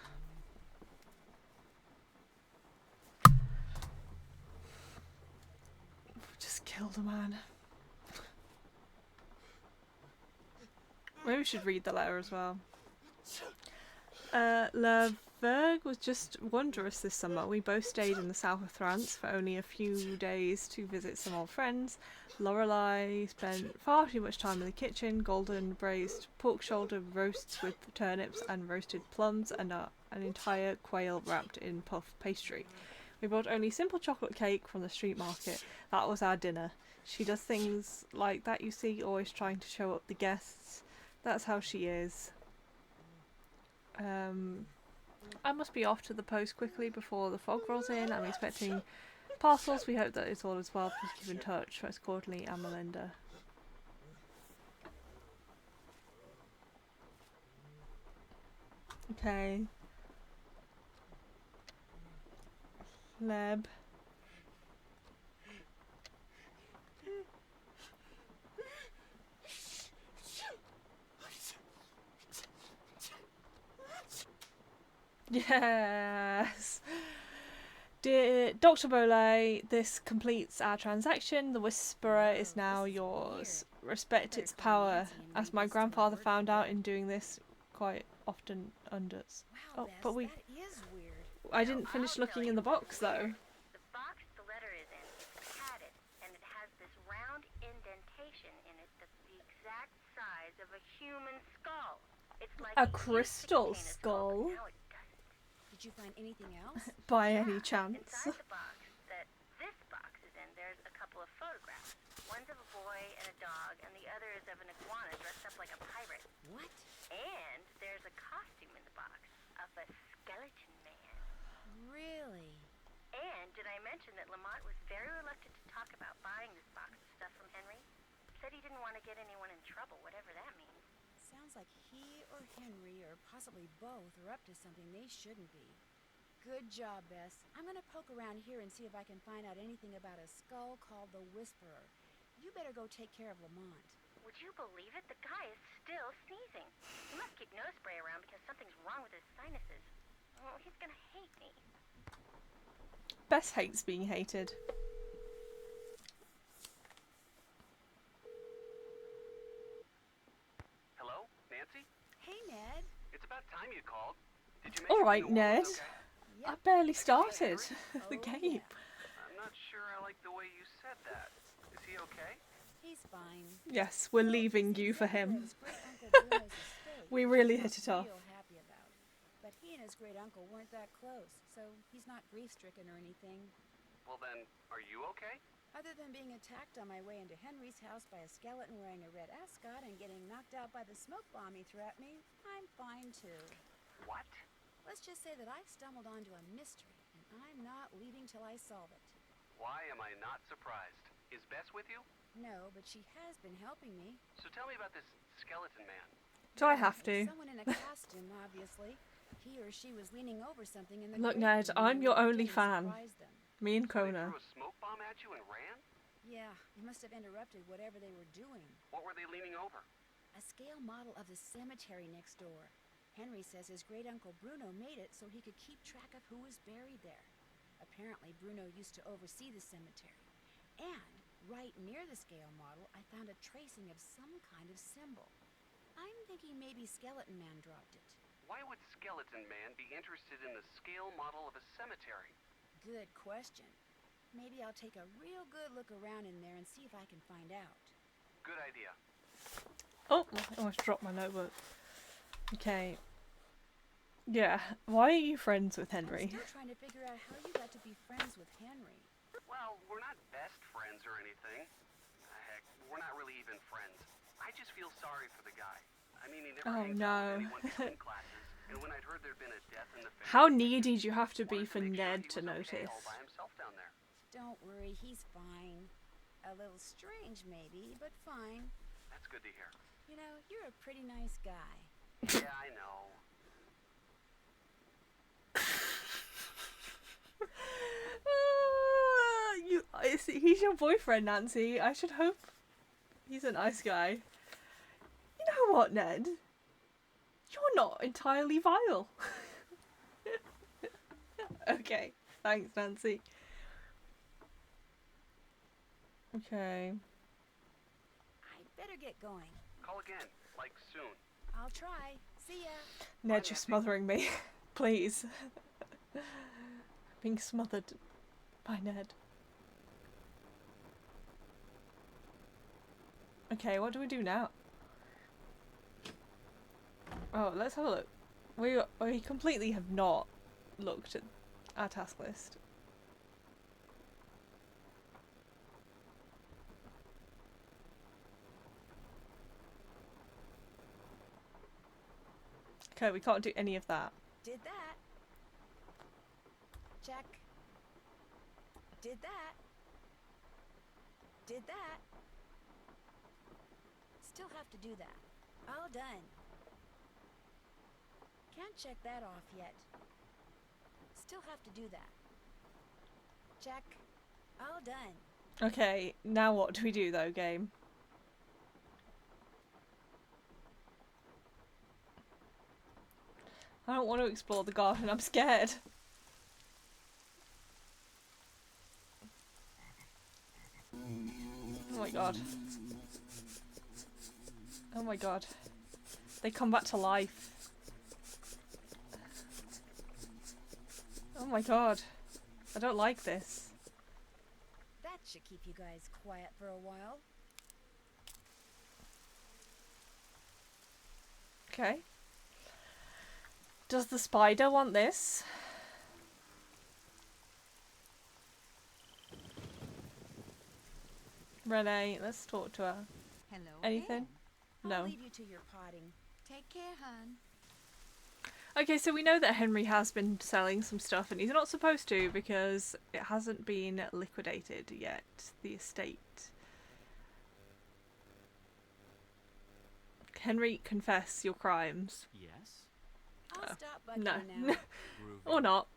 Just killed a man. Maybe we should read the letter as well. La Vergue was just wondrous this summer. We both stayed in the south of France for only a few days to visit some old friends. Lorelei spent far too much time in the kitchen. Golden braised pork shoulder roasts with turnips and roasted plums, and an entire quail wrapped in puff pastry. We bought only simple chocolate cake from the street market. That was our dinner. She does things like that, you see, always trying to show up the guests. That's how she is. I must be off to the post quickly before the fog rolls in. I'm expecting parcels. We hope that it's all as well. Please keep in touch. Most cordially, Anne Melinda. Okay. Leb. Yes. Dear Dr. Bolay, this completes our transaction. The Whisperer is now yours. Respect its power, as my grandfather found out in doing this quite often unders. Wow, Oh, Bess, but we... that is weird. I didn't finish looking in the box, though. The box the letter is in is padded, and it has this round indentation in it that's the exact size of a human skull. It's like A it used to crystal contain a skull? but now it doesn't. Did you find anything else? By any Yeah, chance. Inside the box that this box is in, there's a couple of photographs. One's of a boy and a dog, and the other is of an iguana dressed up like a pirate. What? And there's a costume in the box of a skeleton man. Really? And did I mention that Lamont was very reluctant to talk about buying this box of stuff from Henry? Said he didn't want to get anyone in trouble, whatever that means. Sounds like he or Henry, or possibly both, are up to something they shouldn't be. Good job, Bess. I'm gonna poke around here and see if I can find out anything about a skull called the Whisperer. You better go take care of Lamont. Would you believe it? The guy is still sneezing. He must keep nose spray around because something's wrong with his sinuses. Oh, he's gonna hate me. Bess hates being hated. Hello, Nancy? Hey, Ned. It's about time you called. Did you make All sure right, the wall Ned. was okay? I barely started the Oh, game. I'm not sure I like the way you said that. Is he okay? He's fine. Yes, we're leaving you for him. His great-uncle Bruno's estate, We which really he's hit it off. real happy about. But he and his great-uncle weren't that close, so he's not grief-stricken or anything. Well then, are you okay? Other than being attacked on my way into Henry's house by a skeleton wearing a red ascot and getting knocked out by the smoke bomb he threw at me, I'm fine too. What? Let's just say that I've stumbled onto a mystery, and I'm not leaving till I solve it. Why am I not surprised? Is Bess with you? No, but she has been helping me. So tell me about this skeleton man. Do I have to? It's someone in a costume, obviously. He or she was leaning over something in the Look, great Ned, room I'm when your we only didn't fan. surprise them. Me and They Kona. threw a smoke bomb at you and ran? Yeah, he must have interrupted whatever they were doing. What were they leaning over? A scale model of the cemetery next door. Henry says his great-uncle Bruno made it so he could keep track of who was buried there. Apparently, Bruno used to oversee the cemetery. And right near the scale model, I found a tracing of some kind of symbol. I'm thinking maybe Skeleton Man dropped it. Why would Skeleton Man be interested in the scale model of a cemetery? Good question. Maybe I'll take a real good look around in there and see if I can find out. Good idea. Oh, I almost dropped my notebook. Okay. Yeah, why are you friends with Henry? I'm still trying to figure out how you got to be friends with Henry. Well, we're not best friends or anything. Heck, we're not really even friends. I just feel sorry for the guy. I mean, he never Oh, hangs out no. with anyone between classes, and when I'd heard there'd been a death in the family, How needy do you have to be wanted for make sure Ned he to was okay notice? all by himself down there. Don't worry, he's fine. A little strange, maybe, but fine. That's good to hear. You know, you're a pretty nice guy. Yeah, I know. He's your boyfriend, Nancy. I should hope he's a nice guy. You know what, Ned? You're not entirely vile. Okay, thanks, Nancy. Okay. I'd better get going. Call again, like soon. I'll try. See ya. Ned, you're smothering me. Please. Being smothered by Ned. Okay, what do we do now? Oh, let's have a look. We completely have not looked at our task list. Okay, we can't do any of that. Did that. Check. Did that. Did that. Still have to do that. All done. Can't check that off yet. Still have to do that. Check. All done. Okay, now what do we do though, game? I don't want to explore the garden, I'm scared. Oh my god. Oh my god. They come back to life. Oh my god. I don't like this. That should keep you guys quiet for a while. Okay. Does the spider want this? Renee, let's talk to her. Hello. Anything? again. I'll No. leave you to your potting. Take care, hon. Okay, so we know that Henry has been selling some stuff and he's not supposed to because it hasn't been liquidated yet, the estate. Henry, confess your crimes. Yes? I'll Oh, stop bugging no. you now. Groovy. Or not.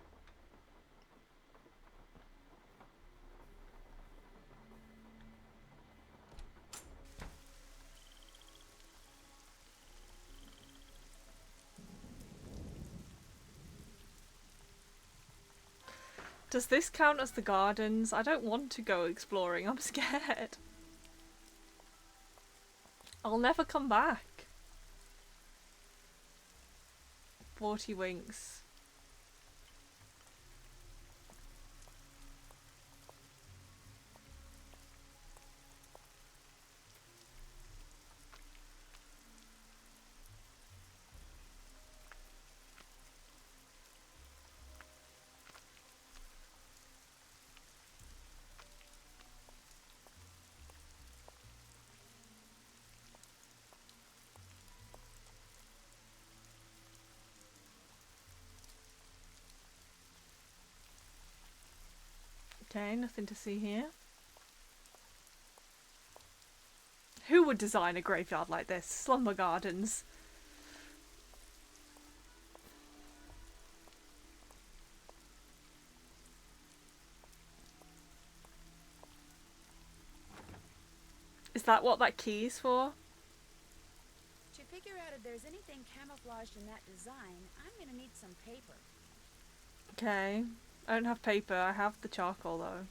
Does this count as the gardens? I don't want to go exploring. I'm scared. I'll never come back. 40 winks. Okay, nothing to see here. Who would design a graveyard like this? Slumber Gardens. Is that what that key is for? To figure out if there's anything camouflaged in that design, I'm gonna need some paper. Okay. I don't have paper, I have the charcoal though.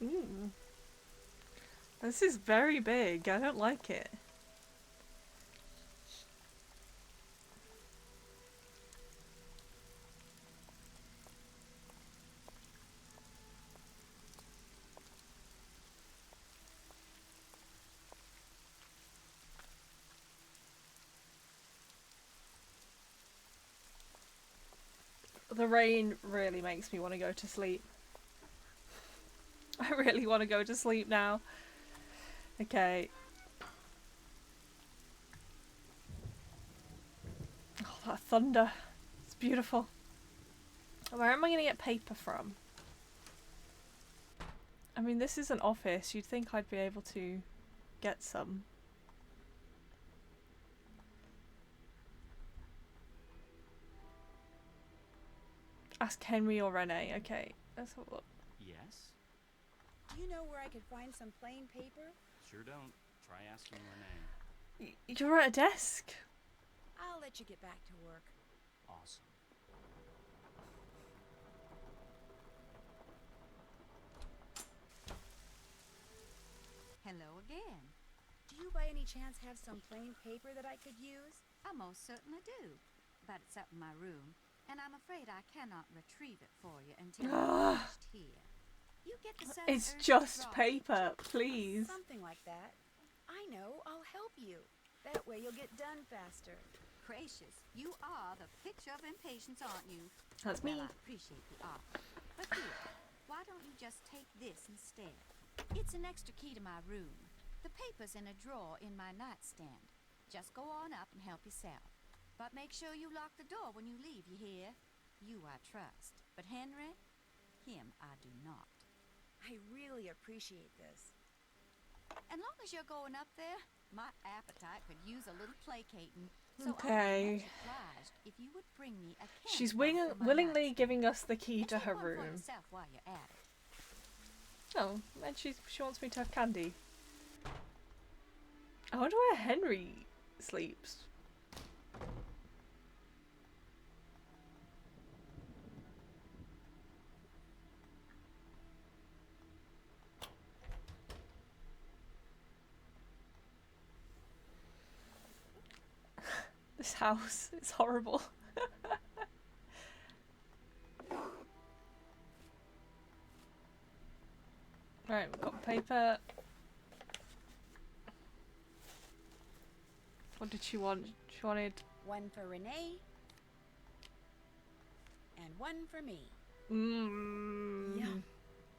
Ooh. This is very big, I don't like it. The rain really makes me want to go to sleep. I really want to go to sleep now. Okay. Oh, that thunder. It's beautiful. Where am I going to get paper from? I mean, this is an office. You'd think I'd be able to get some. Ask Henry or Renee. Okay, let's have a look. Yes? Do you know where I could find some plain paper? Sure don't. Try asking Renee. You're at a desk. I'll let you get back to work. Awesome. Hello again. Do you by any chance have some plain paper that I could use? I most certainly do. But it's up in my room, and I'm afraid I cannot retrieve it for you until you're finished here. You get the sudden It's urge to just draw paper, please. Something like that. I know, I'll help you. That way you'll get done faster. Gracious, you are the picture of impatience, aren't you? That's Well, me. I appreciate the offer. But here, why don't you just take this instead? It's an extra key to my room. The paper's in a drawer in my nightstand. Just go on up and help yourself. But make sure you lock the door when you leave, you hear? You I trust. But Henry, him I do not. I really appreciate this. As long as you're going up there, my appetite could use a little placating. So Okay. I'd be much obliged if you would bring me a candy She's bar from my willingly nightstand. giving us the key And to take her one for room. yourself while you're at it. Oh, and she wants me to have candy. I wonder where Henry sleeps. This house is horrible. Right, we've got paper. What did she want? She wanted... One for Renee. And one for me. Yum.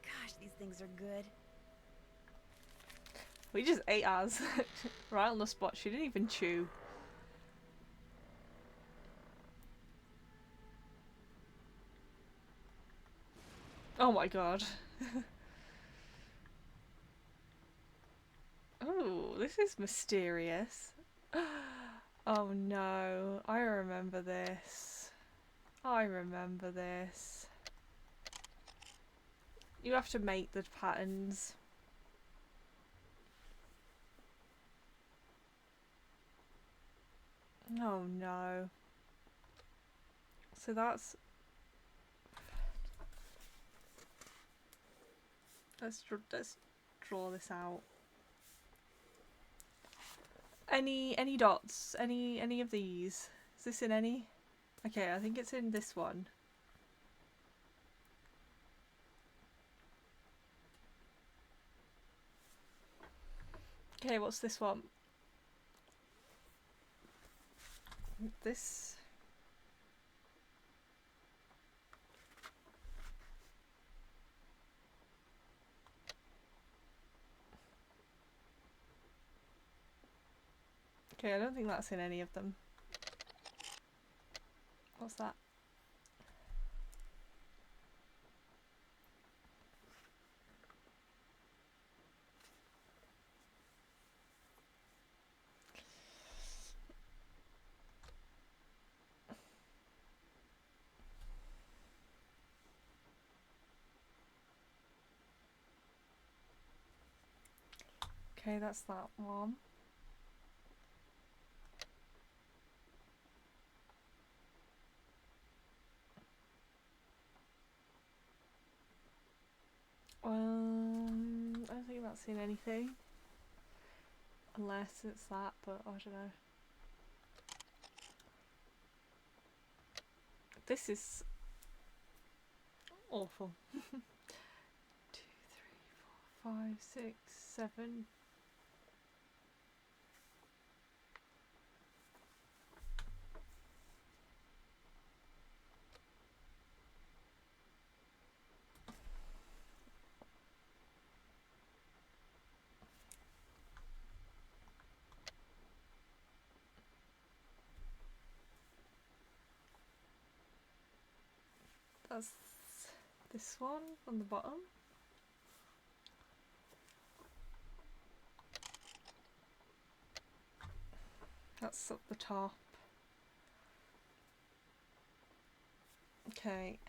Gosh, these things are good. We just ate ours. Right on the spot. She didn't even chew. Oh my god. Oh, this is mysterious. Oh no, I remember this. I remember this. You have to make the patterns. Oh no. So that's... Let's draw this out. Any dots? Any of these? Is this in any? Okay, I think it's in this one. Okay, what's this one? This. Okay, I don't think that's in any of them. What's that? Okay, that's that one. I don't think that's in anything. Unless it's that, but I don't know. This is awful. 2, 3, 4, 5, 6, 7. That's this one on the bottom. That's up the top. Okay.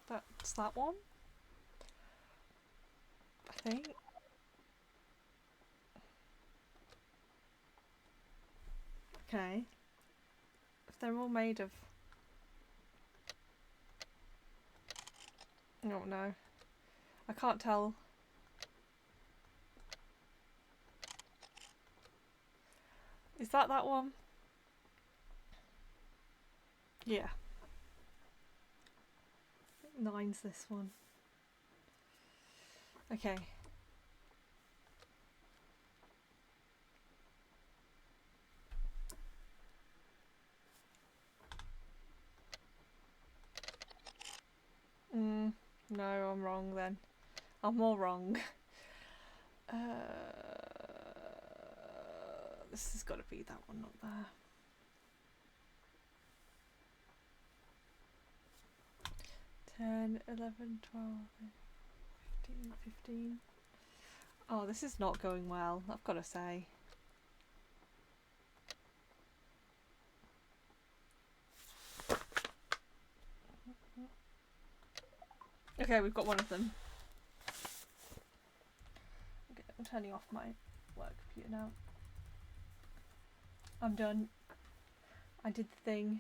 That's that one, I think. Okay. If they're all made of... Oh no. I can't tell. Is that one? Yeah. 9's this one. Okay. No, I'm wrong then. I'm all wrong. This has got to be that one, not there. 10, 11, 12, 15, 15. Oh, this is not going well, I've got to say. Okay, we've got one of them. Okay, I'm turning off my work computer now. I'm done. I did the thing.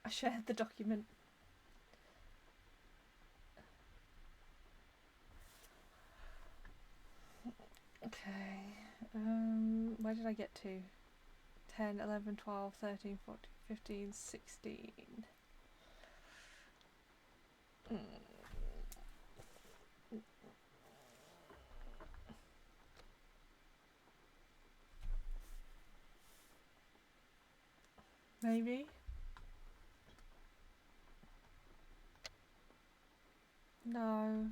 I shared the document. Okay, where did I get to? 10, 11, 12, 13, 14, 15, 16. Maybe? No.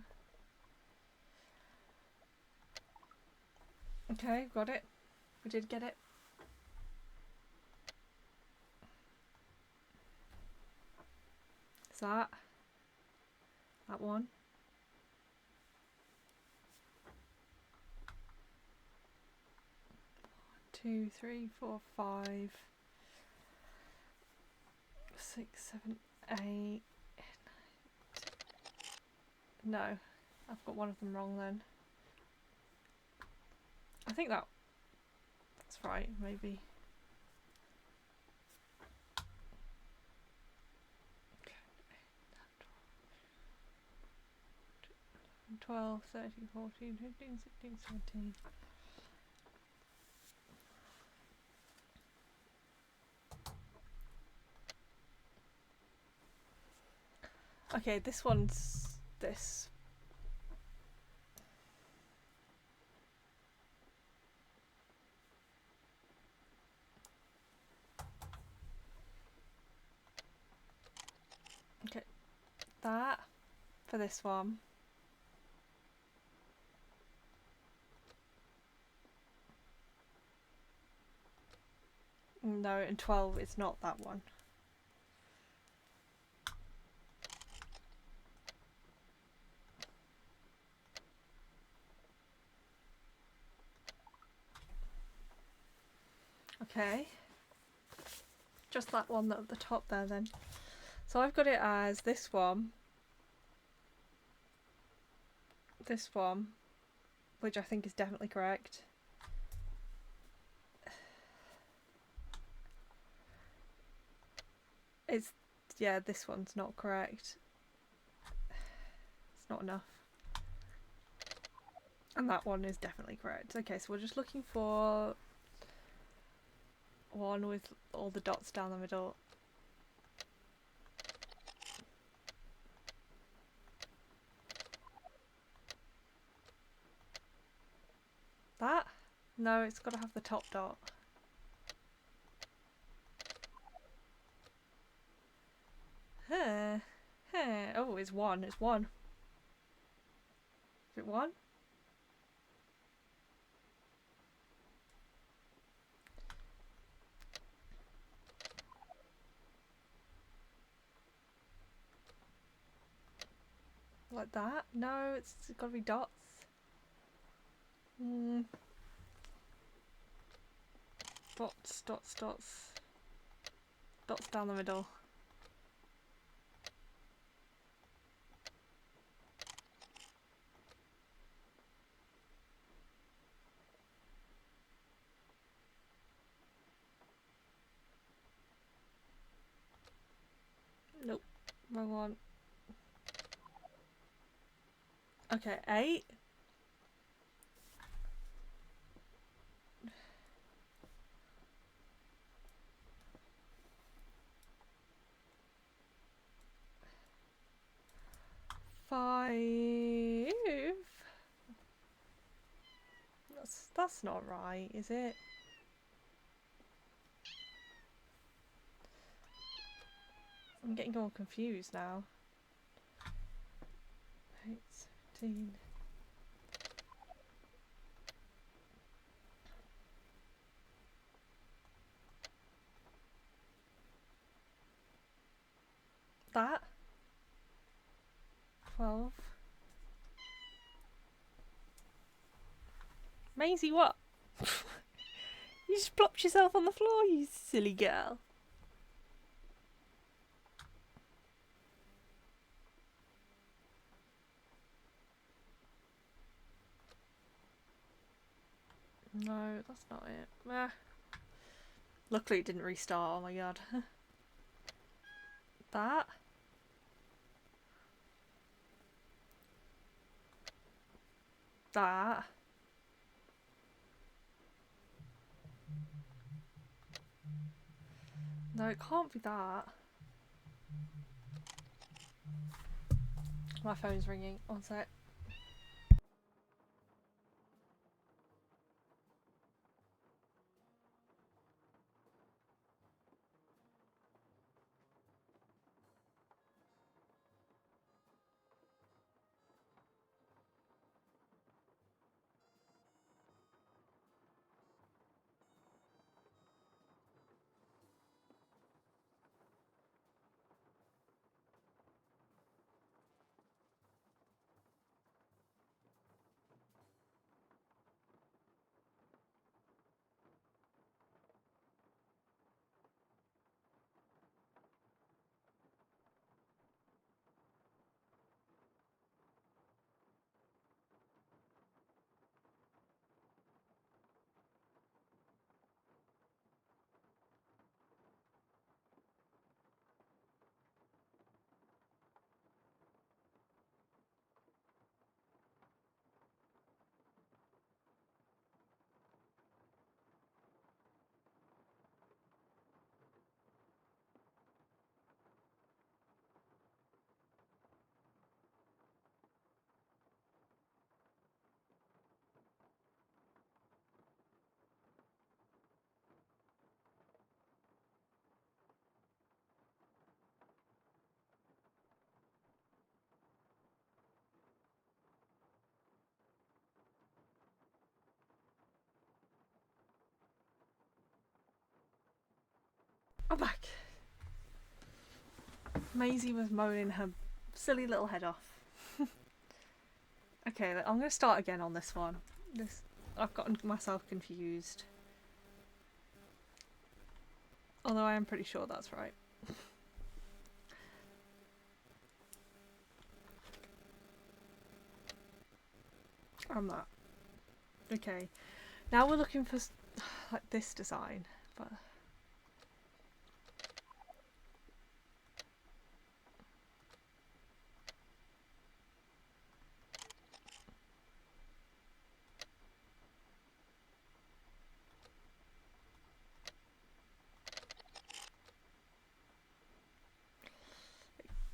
Okay, got it. We did get it. Is that one? 2, 3, 4, 5, 6, 7, 8. No, I've got one of them wrong then. I think that's right, maybe. 12, 13, 14, 15, 16, 17. Okay, this one's this. Okay, that for this one. No, and 12 is not that one. Okay, just that one at the top there then. So I've got it as this one, which I think is definitely correct. It's, yeah, this one's not correct. It's not enough. And that one is definitely correct. Okay, so we're just looking for one with all the dots down the middle. That? No, it's got to have the top dot. Huh. Huh. Oh, it's 1. It's 1. Is it 1? Like that? No, it's got to be dots. Dots, dots, dots. Dots down the middle. Nope. Wrong one. Okay, 8. Five. That's not right, is it? I'm getting all confused now. 8, 17. That. 12. Maisie, what? You just plopped yourself on the floor, you silly girl. No, that's not it. Luckily it didn't restart, oh my god. That. That. No, it can't be that. My phone's ringing. One sec. I'm back. Maisie was moaning her silly little head off. Okay, I'm going to start again on this one. I've gotten myself confused. Although I am pretty sure that's right. I'm that. Okay. Now we're looking for like this design, but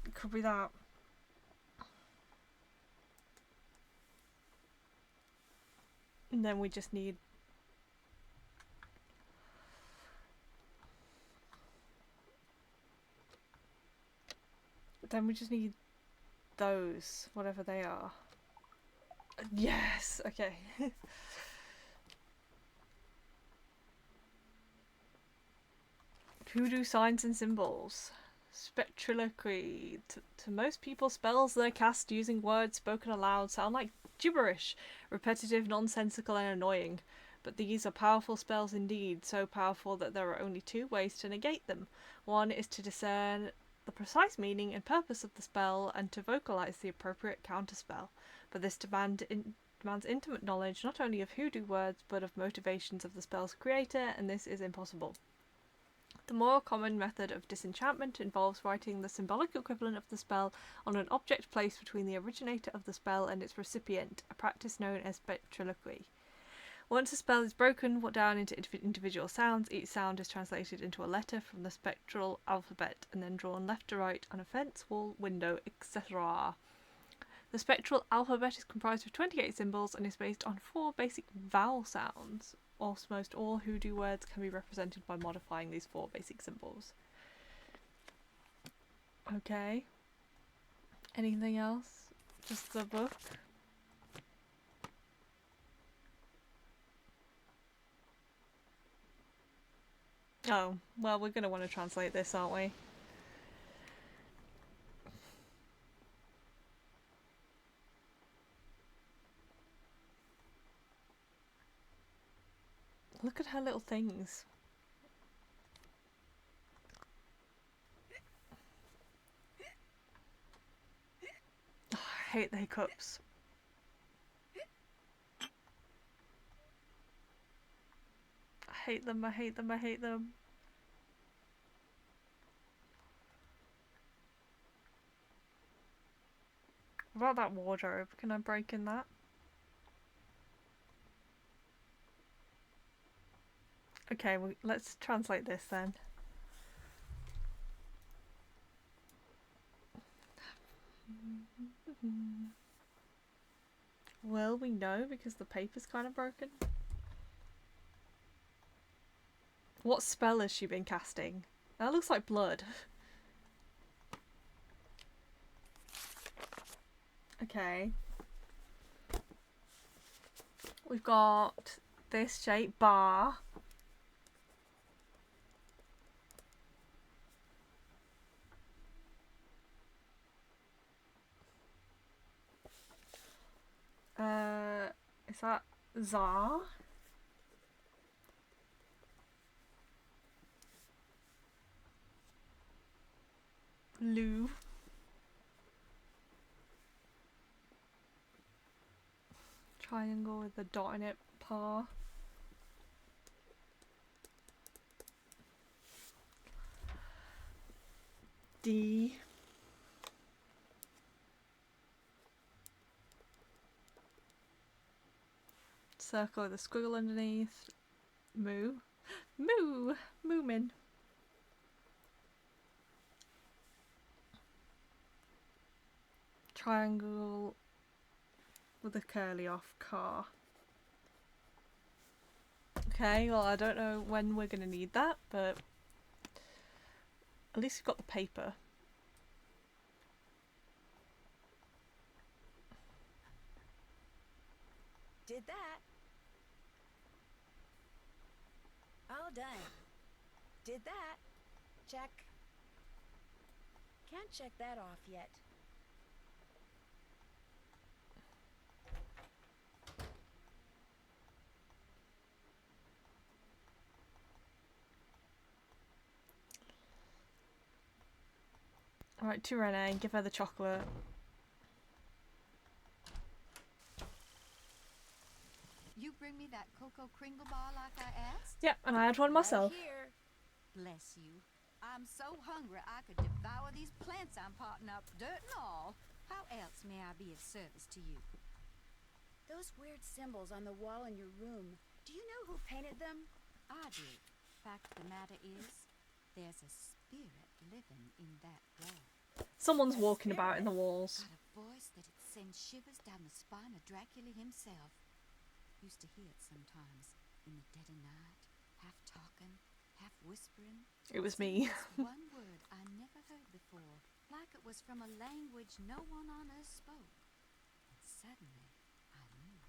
it could be that. And then we just need Then we just need those, whatever they are. Yes! Okay. Hoodoo signs and symbols. Spectriloquy. To most people, spells that are cast using words spoken aloud sound like gibberish, repetitive, nonsensical, and annoying. But these are powerful spells indeed, so powerful that there are only two ways to negate them. One is to discern the precise meaning and purpose of the spell and to vocalize the appropriate counterspell. But this demands intimate knowledge not only of hoodoo words but of motivations of the spell's creator, and this is impossible. The more common method of disenchantment involves writing the symbolic equivalent of the spell on an object placed between the originator of the spell and its recipient, a practice known as spectriloquy. Once a spell is broken down into individual sounds, each sound is translated into a letter from the spectral alphabet and then drawn left to right on a fence, wall, window, etc. The spectral alphabet is comprised of 28 symbols and is based on 4 basic vowel sounds. Almost all hoodoo words can be represented by modifying these 4 basic symbols. Okay. Anything else? Just the book? Oh, well, we're going to want to translate this, aren't we? Look at her little things. Oh, I hate the hiccups. I hate them, I hate them, I hate them. What about that wardrobe? Can I break in that? Okay, well, let's translate this then. Well, we know because the paper's kind of broken. What spell has she been casting? That looks like blood. Okay. We've got this shape, bar. Is that Zar? Lou. Triangle with a dot in it, par. D. Circle with a squiggle underneath. Moo. Moo! Moomin. Triangle with a curly off, car. Okay, well, I don't know when we're going to need that, but at least we've got the paper. Did that. All done. Did that. Check. Can't check that off yet. Alright, to Renee, give her the chocolate. You bring me that Cocoa Kringle bar like I asked? Yep, and I had one myself. Right here. Bless you. I'm so hungry I could devour these plants I'm potting up, dirt and all. How else may I be of service to you? Those weird symbols on the wall in your room. Do you know who painted them? I did. Fact of the matter is, there's a spirit living in that wall. Someone's walking about in the walls. Got a voice that'd send shivers down the spine of Dracula himself. Used to hear it sometimes, in the dead of night, half talking, half whispering. It was me. This one word I never heard before, like it was from a language no one on earth spoke. And suddenly, I knew.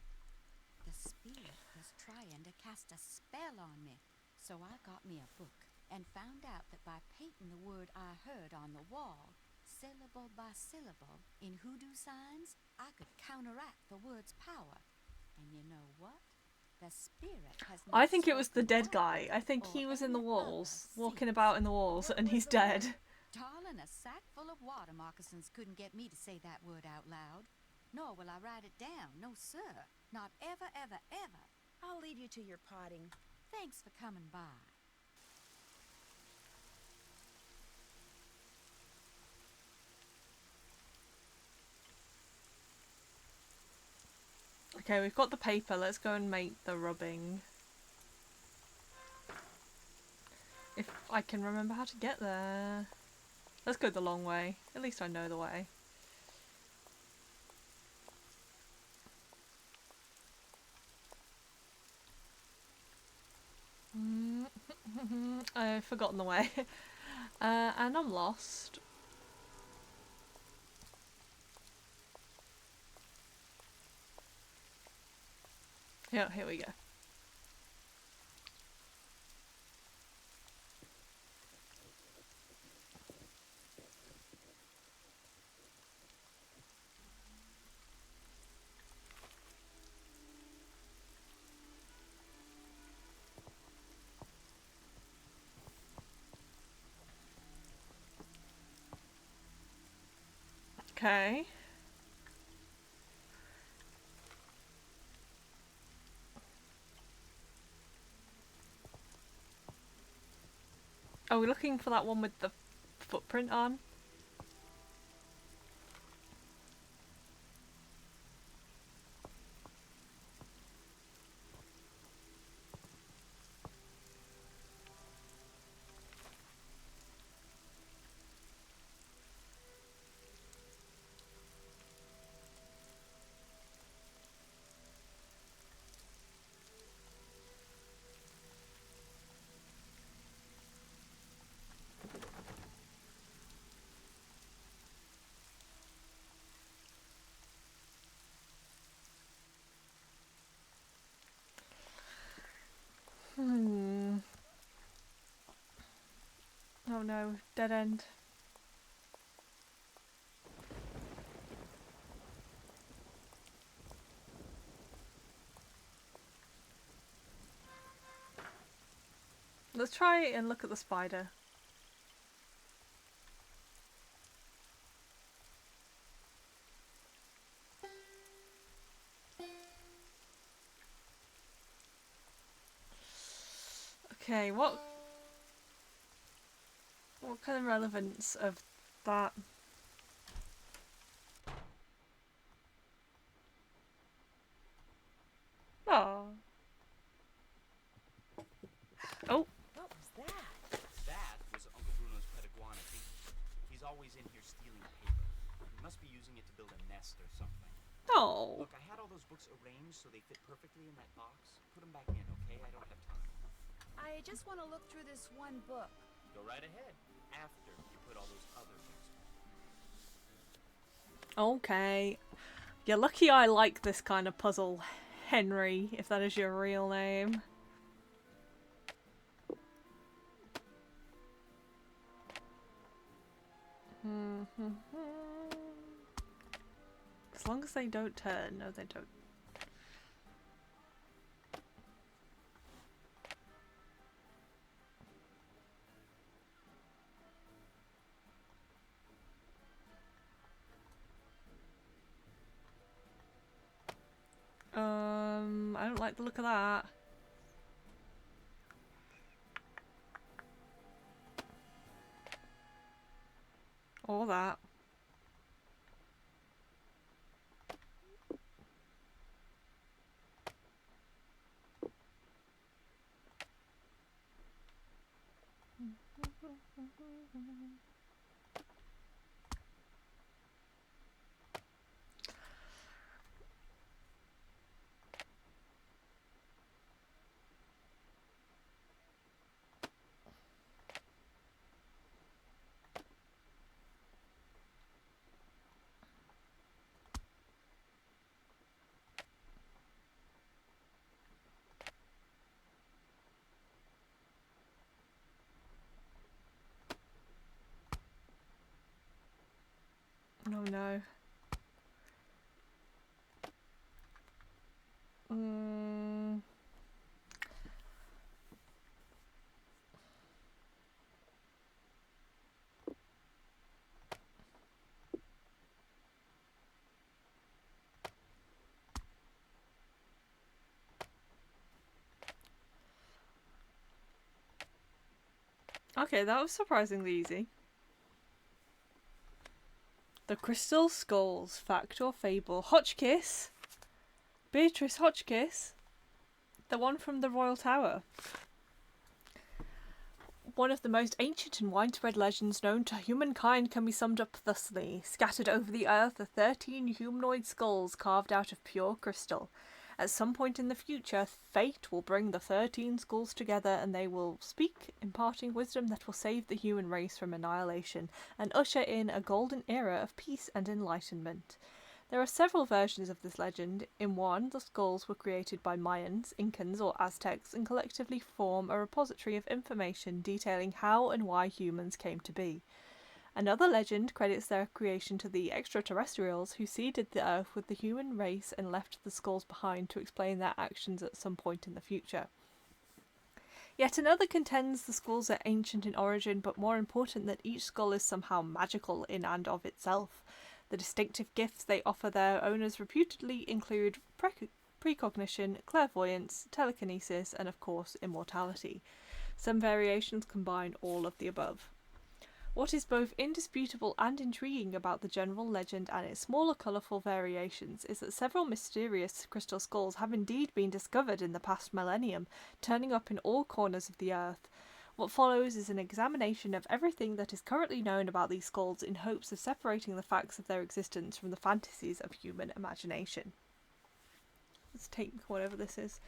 The spirit was trying to cast a spell on me. So I got me a book and found out that by painting the word I heard on the wall, syllable by syllable, in hoodoo signs, I could counteract the word's power. And you know what? The spirit has not I think it was the spoken dead back guy. I think or he was in the any walls, other walking since. about in the walls, and he's dead. Darling, a sack full of water moccasins couldn't get me to say that word out loud. Nor will I write it down. No, sir. Not ever, ever, ever. I'll leave you to your potting. Thanks for coming by. Okay, we've got the paper. Let's go and make the rubbing. If I can remember how to get there. Let's go the long way. At least I know the way. I've forgotten the way. And I'm lost. Yeah, here we go. Okay. Are we looking for that one with the footprint on? Oh no, dead end. Let's try and look at the spider. Okay, what kind of relevance of that? Oh. Oh. What was that? That was Uncle Bruno's pet iguana. He's always in here stealing paper. He must be using it to build a nest or something. Oh. Look, I had all those books arranged so they fit perfectly in that box. Put them back in, okay? I don't have time. I just want to look through this one book. Go right ahead. After you put all those other books back. Okay. You're lucky I like this kind of puzzle, Henry, if that is your real name. As long as they don't turn. No, they don't. I don't like the look of that. Or that. Oh no. Okay, that was surprisingly easy. The Crystal Skulls, fact or fable? Hotchkiss? Beatrice Hotchkiss? The one from the Royal Tower. One of the most ancient and widespread legends known to humankind can be summed up thusly. Scattered over the earth are 13 humanoid skulls carved out of pure crystal. At some point in the future, fate will bring the 13 skulls together and they will speak, imparting wisdom that will save the human race from annihilation and usher in a golden era of peace and enlightenment. There are several versions of this legend. In one, the skulls were created by Mayans, Incans, or Aztecs and collectively form a repository of information detailing how and why humans came to be. Another legend credits their creation to the extraterrestrials who seeded the Earth with the human race and left the skulls behind to explain their actions at some point in the future. Yet another contends the skulls are ancient in origin, but more important that each skull is somehow magical in and of itself. The distinctive gifts they offer their owners reputedly include precognition, clairvoyance, telekinesis, and of course immortality. Some variations combine all of the above. What is both indisputable and intriguing about the general legend and its smaller colourful variations is that several mysterious crystal skulls have indeed been discovered in the past millennium, turning up in all corners of the earth. What follows is an examination of everything that is currently known about these skulls in hopes of separating the facts of their existence from the fantasies of human imagination. Let's take whatever this is.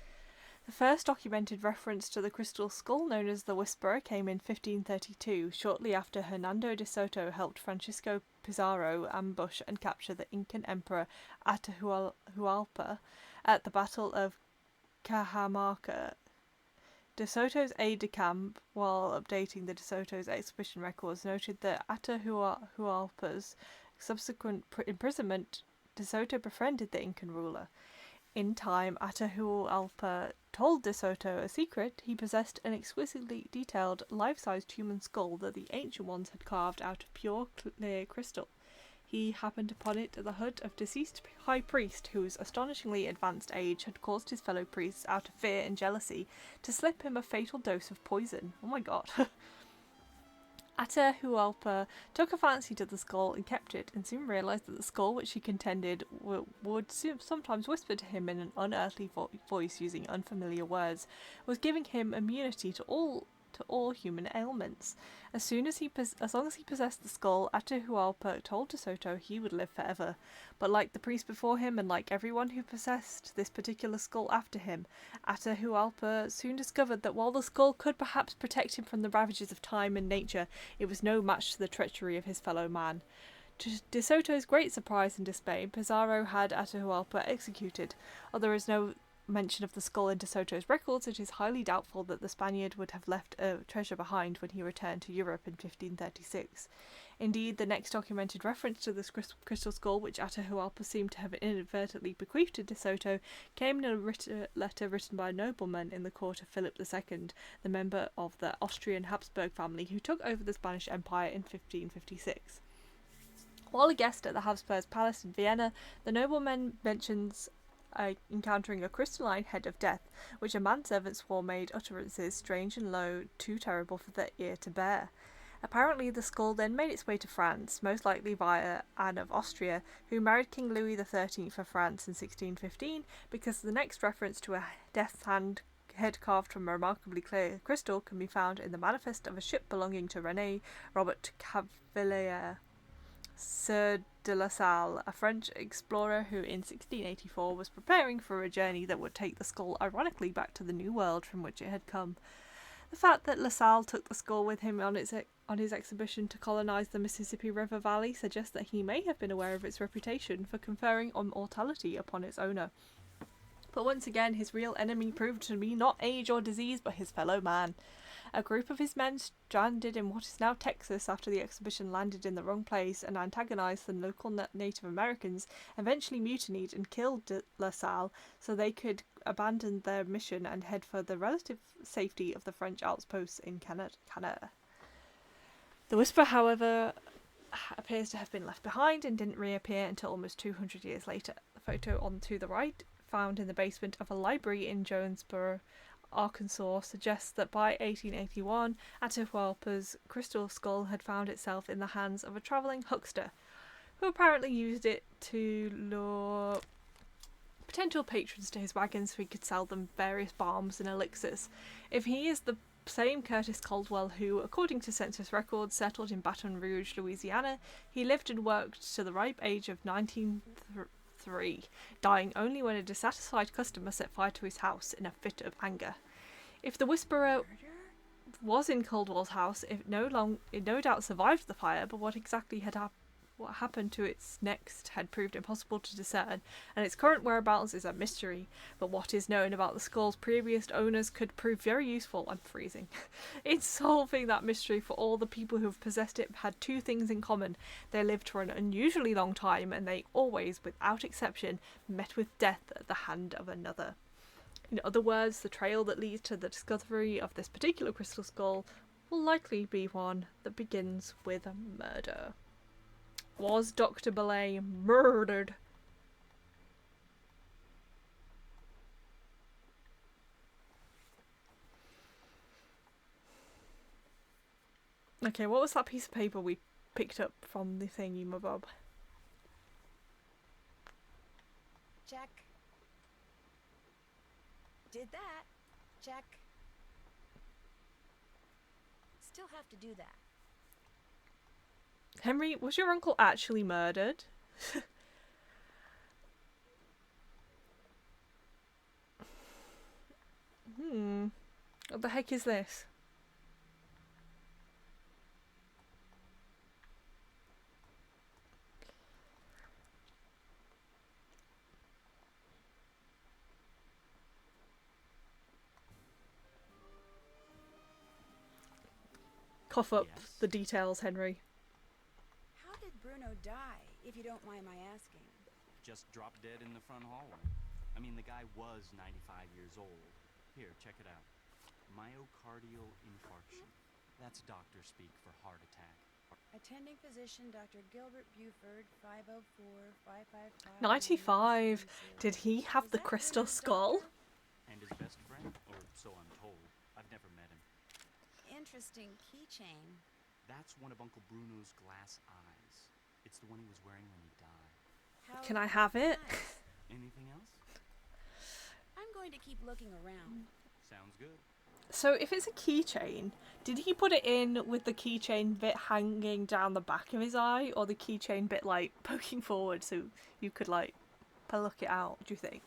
The first documented reference to the crystal skull, known as the Whisperer, came in 1532, shortly after Hernando de Soto helped Francisco Pizarro ambush and capture the Incan Emperor Atahualpa at the Battle of Cajamarca. De Soto's aide-de-camp, while updating the De Soto's expedition records, noted that Atahualpa's subsequent imprisonment, De Soto befriended the Incan ruler. In time, Atahualpa told De Soto a secret. He possessed an exquisitely detailed, life-sized human skull that the ancient ones had carved out of pure clear crystal. He happened upon it at the hut of deceased high priest, whose astonishingly advanced age had caused his fellow priests, out of fear and jealousy, to slip him a fatal dose of poison. Oh my god. Atahualpa took a fancy to the skull and kept it, and soon realised that the skull, which he contended would sometimes whisper to him in an unearthly voice using unfamiliar words, was giving him immunity to all human ailments. As long as he possessed the skull, Atahualpa told De Soto he would live forever. But like the priest before him, and like everyone who possessed this particular skull after him, Atahualpa soon discovered that while the skull could perhaps protect him from the ravages of time and nature, it was no match to the treachery of his fellow man. To De Soto's great surprise and dismay, Pizarro had Atahualpa executed. Although there is no mention of the skull in De Soto's records, it is highly doubtful that the Spaniard would have left a treasure behind when he returned to Europe in 1536. Indeed, the next documented reference to this crystal skull, which Atahualpa seemed to have inadvertently bequeathed to De Soto, came in a letter written by a nobleman in the court of Philip II, the member of the Austrian Habsburg family who took over the Spanish Empire in 1556. While a guest at the Habsburg Palace in Vienna, the nobleman mentions encountering a crystalline head of death, which a manservant swore made utterances strange and low, too terrible for the ear to bear. Apparently the skull then made its way to France, most likely via Anne of Austria, who married King Louis XIII of France in 1615, because the next reference to a death's head carved from remarkably clear crystal can be found in the manifest of a ship belonging to René Robert Cavelier. Sieur de La Salle, a French explorer who in 1684 was preparing for a journey that would take the skull ironically back to the New World from which it had come. The fact that La Salle took the skull with him on his expedition to colonize the Mississippi River Valley suggests that he may have been aware of its reputation for conferring immortality upon its owner. But once again, his real enemy proved to be not age or disease, but his fellow man. A group of his men stranded in what is now Texas after the expedition landed in the wrong place and antagonized the local Native Americans eventually mutinied and killed De La Salle so they could abandon their mission and head for the relative safety of the French outposts in Canada. The Whisperer, however, appears to have been left behind and didn't reappear until almost 200 years later. The photo on to the right, found in the basement of a library in Jonesboro, Arkansas, suggests that by 1881, Atahualpa's crystal skull had found itself in the hands of a travelling huckster, who apparently used it to lure potential patrons to his wagons so he could sell them various balms and elixirs. If he is the same Curtis Caldwell who, according to census records, settled in Baton Rouge, Louisiana, he lived and worked to the ripe age of 1903, dying only when a dissatisfied customer set fire to his house in a fit of anger. If the Whisperer was in Caldwell's house, it no doubt survived the fire, but what exactly had what happened to its next had proved impossible to discern, and its current whereabouts is a mystery. But what is known about the skull's previous owners could prove very useful, I'm freezing, in solving that mystery, for all the people who have possessed it had two things in common. They lived for an unusually long time, and they always, without exception, met with death at the hand of another. In other words, the trail that leads to the discovery of this particular crystal skull will likely be one that begins with a murder. Was Dr. Belay murdered? Okay, what was that piece of paper we picked up from the thingy, my bob? Check. Did that. Check. Still have to do that. Henry, was your uncle actually murdered? What the heck is this? Cough up Yes? the details, Henry. How did Bruno die, if you don't mind my asking? Just dropped dead in the front hallway. I mean, the guy was 95 years old. Here, check it out. Myocardial infarction. That's doctor speak for heart attack. Attending physician Dr. Gilbert Buford, 504-555. 95. Did he have the crystal skull? And his best friend? Or so I'm told. I've never met him. Interesting keychain. That's one of Uncle Bruno's glass eyes. It's the one he was wearing when he died. How Can I have it? nice. Anything else? I'm going to keep looking around. Sounds good. So if it's a keychain, did he put it in with the keychain bit hanging down the back of his eye, or the keychain bit like poking forward so you could like pluck it out, do you think?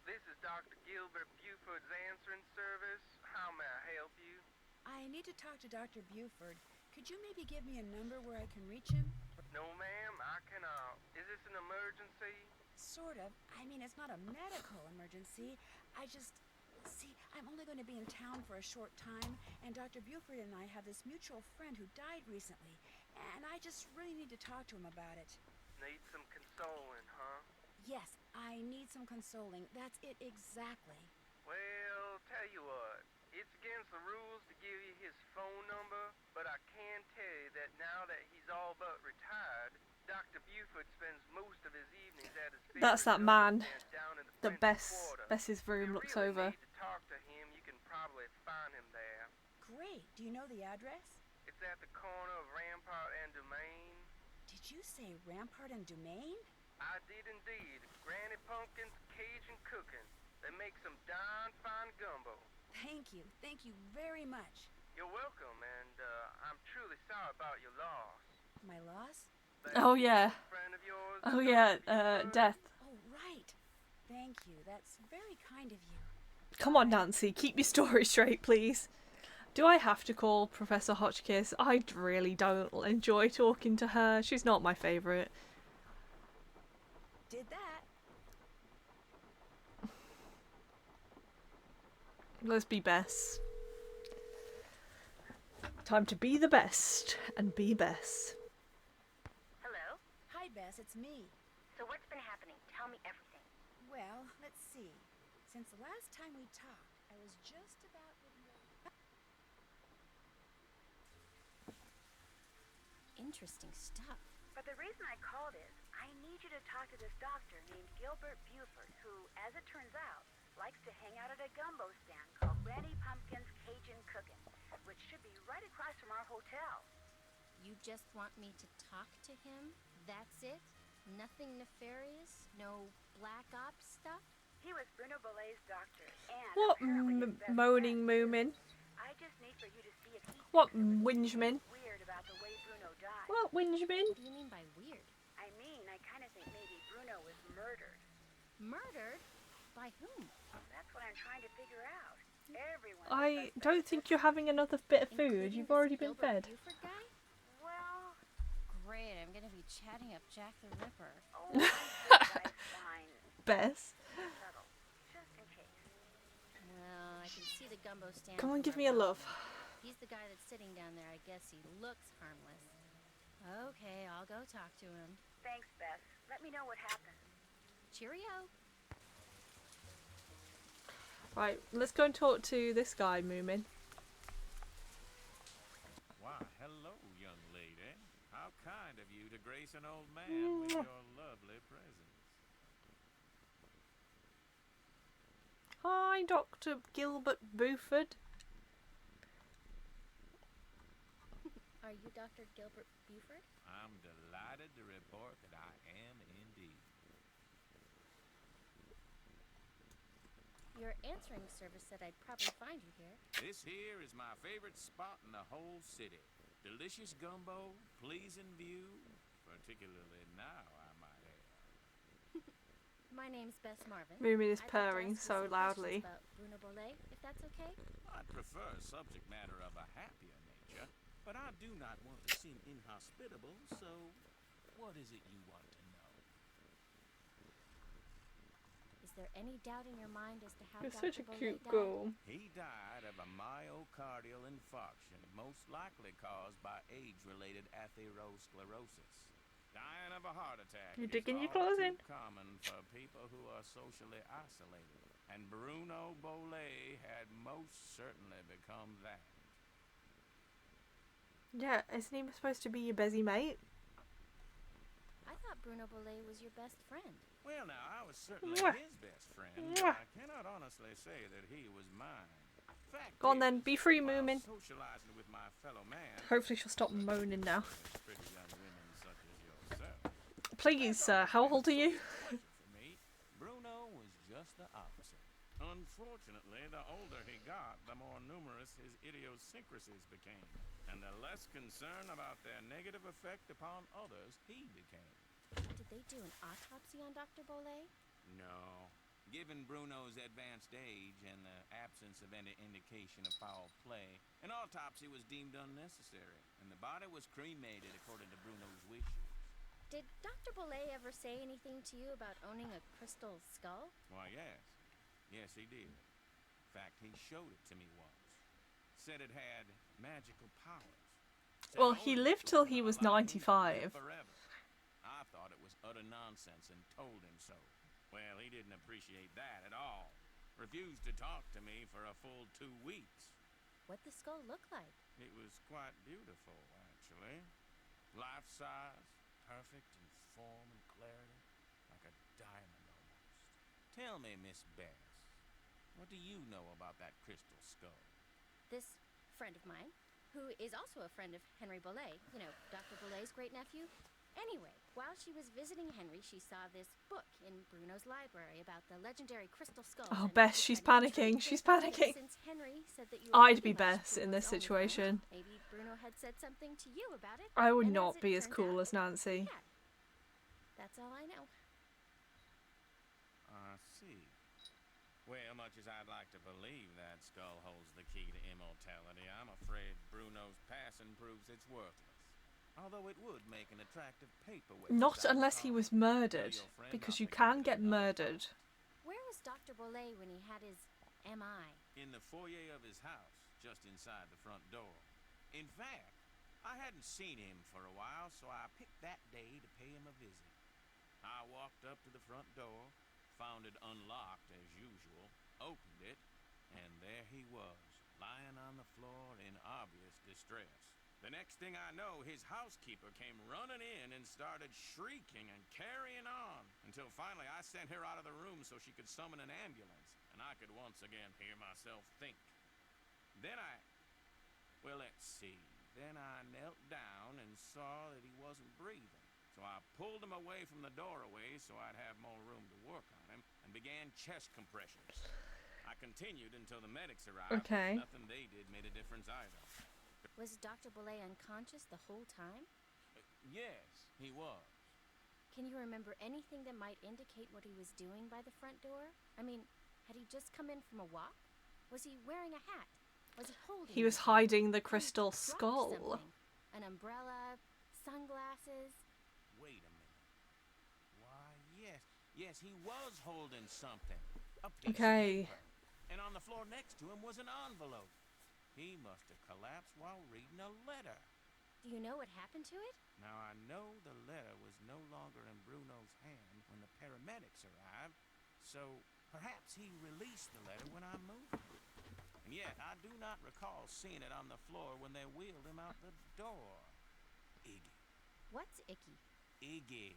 This is Dr. Gilbert Buford's answering service. How may I help you? I need to talk to Dr. Buford. Could you maybe give me a number where I can reach him? No, ma'am, I cannot. Is this an emergency? Sort of. I mean, it's not a medical emergency. See, I'm only going to be in town for a short time, and Dr. Buford and I have this mutual friend who died recently, and I just really need to talk to him about it. Need some consoling, huh? Yes, I need some consoling. That's it exactly. Well, tell you what. It's against the rules to give you his phone number, but I can tell you that now that he's all but retired, Dr. Buford spends most of his evenings at his That's that favorite man. tent down in The French Bess's Quarter. room If you looks really over. need to talk to him, you can probably find him there. Great. Do you know the address? It's at the corner of Rampart and Domain. Did you say Rampart and Domain? I did indeed. Granny Pumpkin's Cajun cooking. They make some darn fine gumbo. Thank you. Thank you very much. You're welcome, and I'm truly sorry about your loss. My loss? That Oh yeah. friend of yours, Oh yeah, Dr. Buford? death. Oh, right. Thank you. That's very kind of you. Come on, Nancy, keep your story straight, please. Do I have to call Professor Hotchkiss? I really don't enjoy talking to her. She's not my favourite. Did that. Let's be Bess. Time to be the best and be Bess. Hello? Hi, Bess, it's me. So what's been happening? Tell me everything. Well, let's see. Since the last time we talked, I was just about getting ready. Interesting stuff. But the reason I called is, I need you to talk to this doctor named Gilbert Buford, who, as it turns out, likes to hang out at a gumbo stand called Granny Pumpkin's Cajun Cookin', which should be right across from our hotel. You just want me to talk to him? That's it? Nothing nefarious? No black ops stuff? He was Bruno Bolet's doctor, and What apparently his best moaning friend. moomin? I just need for you to see if he What thinks there was whingemin? anything weird about the way Bruno died. What whingemin? What do you mean by weird? I mean, I kind of think maybe Bruno was murdered. Murdered? By whom? That's what I'm trying to figure out. Everyone. I don't think you're having another bit of food. Including You've this already been Gilbert fed. Buford guy? Well, Great, I'm gonna be chatting up Jack the Ripper. oh, that's fine. Bess. Subtle, just in case. Well, I can see the gumbo stand. Come on, from give our me a balcony. love. He's the guy that's sitting down there. I guess he looks harmless. Okay, I'll go talk to him. Thanks, Bess. Let me know what happens. Cheerio. Right, let's go and talk to this guy, Moomin. Why, hello, young lady. How kind of you to grace an old man with your lovely presence. Hi, Dr. Gilbert Buford. Are you Dr. Gilbert Buford? I'm delighted to report that I am indeed. Your answering service said I'd probably find you here. This here is my favorite spot in the whole city. Delicious gumbo, pleasing view, particularly now, I might add. My name's Bess Marvin. Moomin is I'd like to purring ask you so some loudly. questions about Bruno Bolet, if that's okay? I'd prefer a subject matter of a happier nature, but I do not want to seem inhospitable, so what is it you want to know? Is there any doubt in your mind as to how You're Dr. such a Bolet cute died? girl. He died of a myocardial infarction, most likely caused by age-related atherosclerosis. Dying of a heart attack You is digging your all claws too in? common for people who are socially isolated, and Bruno Bolet had most certainly become that. Yeah, isn't he supposed to be your busy mate? I thought Bruno Bolet was your best friend. Well, now, I was certainly Mwah. his best friend, Mwah. but I cannot honestly say that he was mine. Fact Go on is, then, be free, while Moomin. socializing with my fellow man, Hopefully she'll stop moaning now. with pretty young women such as yourself, Please, sir, how old are you? for me, Bruno was just the opposite. Unfortunately, the older he got, the more numerous his idiosyncrasies became, and the less concern about their negative effect upon others he became. Did they do an autopsy on Dr. Bolet? No. Given Bruno's advanced age and the absence of any indication of foul play, an autopsy was deemed unnecessary, and the body was cremated according to Bruno's wishes. Did Dr. Bolet ever say anything to you about owning a crystal skull? Why, yes. Yes, he did. In fact, he showed it to me once. Said it had magical powers. Said Well, he owning lived it till would he was allow him to live 95. forever. I thought it was utter nonsense and told him so. Well, he didn't appreciate that at all. Refused to talk to me for a full 2 weeks. What'd the skull look like? It was quite beautiful, actually. Life-size, perfect in form and clarity, like a diamond almost. Tell me, Miss Bess, what do you know about that crystal skull? This friend of mine, who is also a friend of Henry Bolet, you know, Dr. Bolet's great-nephew. Anyway, while she was visiting Henry, she saw this book in Bruno's library about the legendary crystal skulls. Oh, and Bess, decided she's to panicking. trade She's this book, and panicking. Since Henry said that you were I'd pretty be much Bess in Bruno's this only situation. friend, maybe Bruno had said something to you about it. I would and not it be as turns cool out, as Nancy. yeah. That's all I know. I see. Well, much as I'd like to believe that skull holds the key to immortality, I'm afraid Bruno's passing proves it's worthless. Although it would make an attractive paperweight. Not unless he was murdered, because you can get murdered. Where was Dr. Bolet when he had his MI? In the foyer of his house, just inside the front door. In fact, I hadn't seen him for a while, so I picked that day to pay him a visit. I walked up to the front door, found it unlocked as usual, opened it, and there he was, lying on the floor in obvious distress. The next thing I know, his housekeeper came running in and started shrieking and carrying on, until finally I sent her out of the room so she could summon an ambulance, and I could once again hear myself think. Well, let's see. Then I knelt down and saw that he wasn't breathing. So I pulled him away from the doorway so I'd have more room to work on him and began chest compressions. I continued until the medics arrived. Okay. Nothing they did made a difference either. Was Dr. Bolet unconscious the whole time? Yes, he was. Can you remember anything that might indicate what he was doing by the front door? I mean, had he just come in from a walk? Was he wearing a hat? Was he holding He was anything? hiding the Had he crystal dropped skull. something? An umbrella, sunglasses. Wait a minute. Why, yes, he was holding something. A piece Okay. of paper. And on the floor next to him was an envelope. He must have collapsed while reading a letter. Do you know what happened to it? Now, I know the letter was no longer in Bruno's hand when the paramedics arrived, so perhaps he released the letter when I moved it. And yet, I do not recall seeing it on the floor when they wheeled him out the door. Iggy. What's icky? Iggy.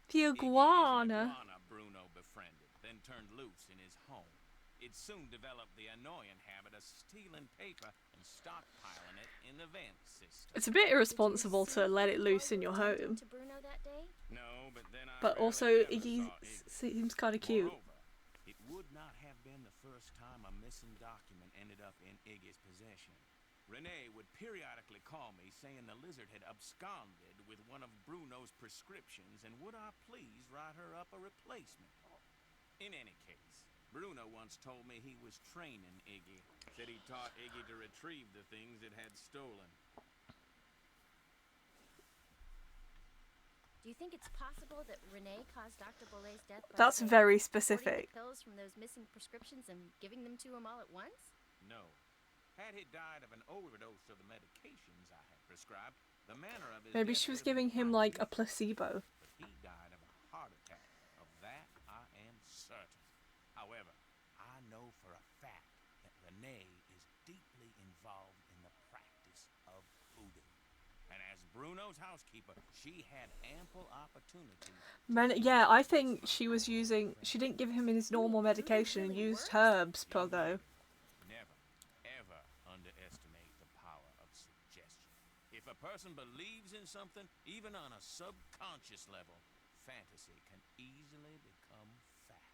The Iggy is an iguana. iguana Bruno befriended, then turned loose in his home. It soon developed the annoying habit of stealing paper and stockpiling it in the vent system. It's a bit irresponsible to let it loose in your home. To Bruno that day? No, but then I But rarely also, ever Iggy saw Iggy. seems kind of cute. Moreover, it would not have been the first time a missing document ended up in Iggy's possession. Renee would periodically call me saying the lizard had absconded with one of Bruno's prescriptions and would I please write her up a replacement. In any case, Bruno once told me he was training Iggy, said he taught Iggy to retrieve the things it had stolen. Do you think it's possible that Renee caused Dr. Bolet's death by That's say, very hoarding specific. the pills from those missing prescriptions and giving them to him all at once? No. Had he died of an overdose of the medications I had prescribed, the manner of his Maybe death she was would have giving been him quite like a different. placebo. But he died of a heart attack. Of that I am certain. However, I know for a fact that Renee is deeply involved in the practice of voodoo. And as Bruno's housekeeper, she had ample opportunity. Yeah, I think she was using. She didn't give him his normal medication and used herbs, Pogo. Never, ever underestimate the power of suggestion. If a person believes in something, even on a subconscious level, fantasy can easily become fact.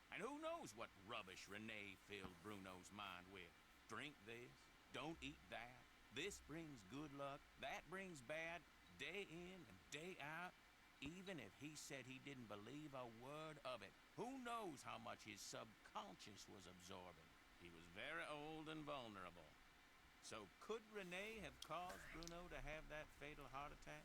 And who knows what rubbish Renee filled Bruno's mind with? Drink this, don't eat that. This brings good luck, that brings bad, day in and day out. Even if he said he didn't believe a word of it, who knows how much his subconscious was absorbing? He was very old and vulnerable. So could Renee have caused Bruno to have that fatal heart attack?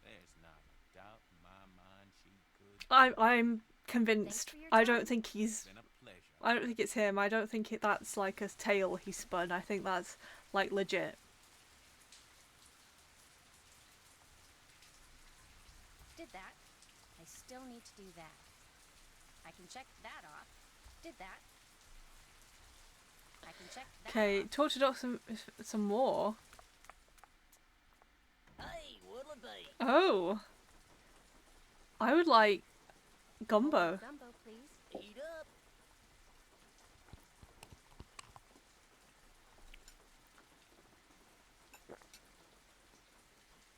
There's not a doubt in my mind she could. I'm convinced. I don't think he's. It's been a pleasure. I don't think it's him. I don't think that's like a tale he spun. I think that's like legit. Did that. I still need to do that. I can check that off. Did that. I can check that Okay, off. talk to Doc some more. Hey, what'll it be? Oh. I would like gumbo. Gumbo, please. Eat up.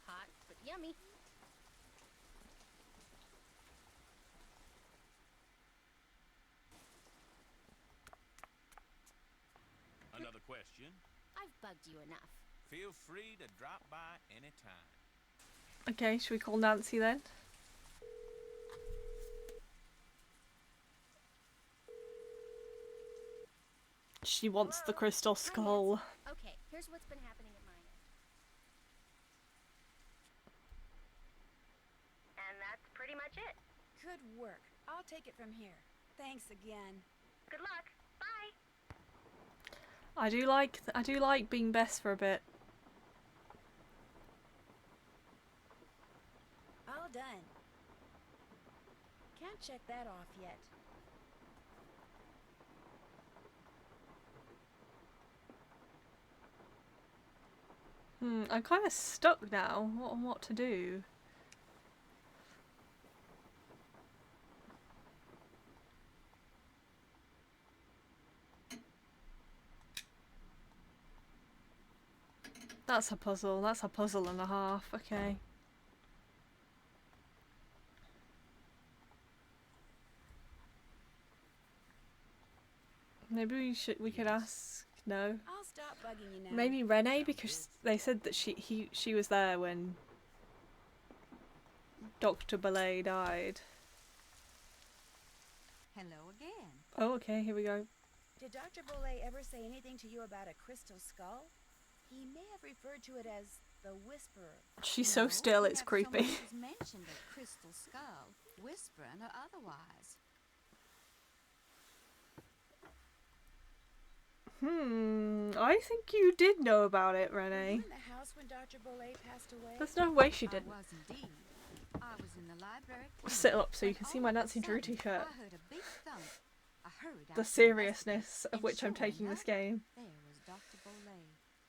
Hot, but yummy. Another question? I've bugged you enough. Feel free to drop by anytime. Okay, should we call Nancy then? She wants the crystal skull. Okay, here's what's been happening at mine. And that's pretty much it. Good work. I'll take it from here. Thanks again. Good luck. Bye. I do like being Bess for a bit. All done. Can't check that off yet. I'm kind of stuck now on what to do. That's a puzzle. That's a puzzle and a half. Okay. Maybe we could ask. No. I'll stop bugging you now. Maybe Renee, because they said that she was there when Dr. Belay died. Hello again. Oh, okay. Here we go. Did Dr. Bolay ever say anything to you about a crystal skull? He may have referred to it as the Whisperer. She's so still. It's creepy. So much as mentioned a crystal skull, whispering or otherwise. I think you did know about it, Were Renee. you in the house when Dr. Bolay passed away? There's no way she didn't. I was indeed. I was in the library. Sit up so you can see my when all Nancy of a Drew sudden, t-shirt. I heard a big thump. I hurried out The to seriousness investigate, of which I'm and sure taking this enough, game. There was Dr. Bolay,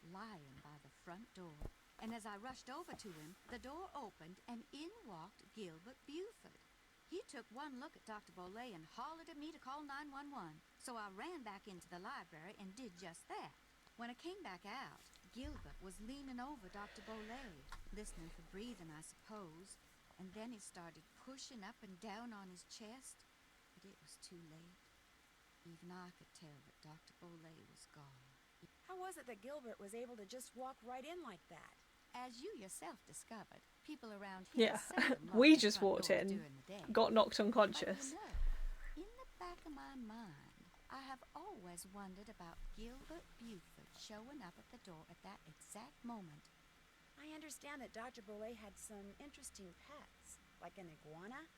lying by the front door. And as I rushed over to him, the door opened and in walked Gilbert Buford. He took one look at Dr. Bolay and hollered at me to call 911. So I ran back into the library and did just that. When I came back out, Gilbert was leaning over Dr. Bolay, listening for breathing, I suppose. And then he started pushing up and down on his chest, but it was too late. Even I could tell that Dr. Bolay was gone. How was it that Gilbert was able to just walk right in like that? As you yourself discovered, people around here Yeah, seldom lock we their just front walked doors in, during the day. got knocked But unconscious. you know, in the back of my mind, I have always wondered about Gilbert Buford showing up at the door at that exact moment. I understand that Dr. Bolay had some interesting pets, like an iguana.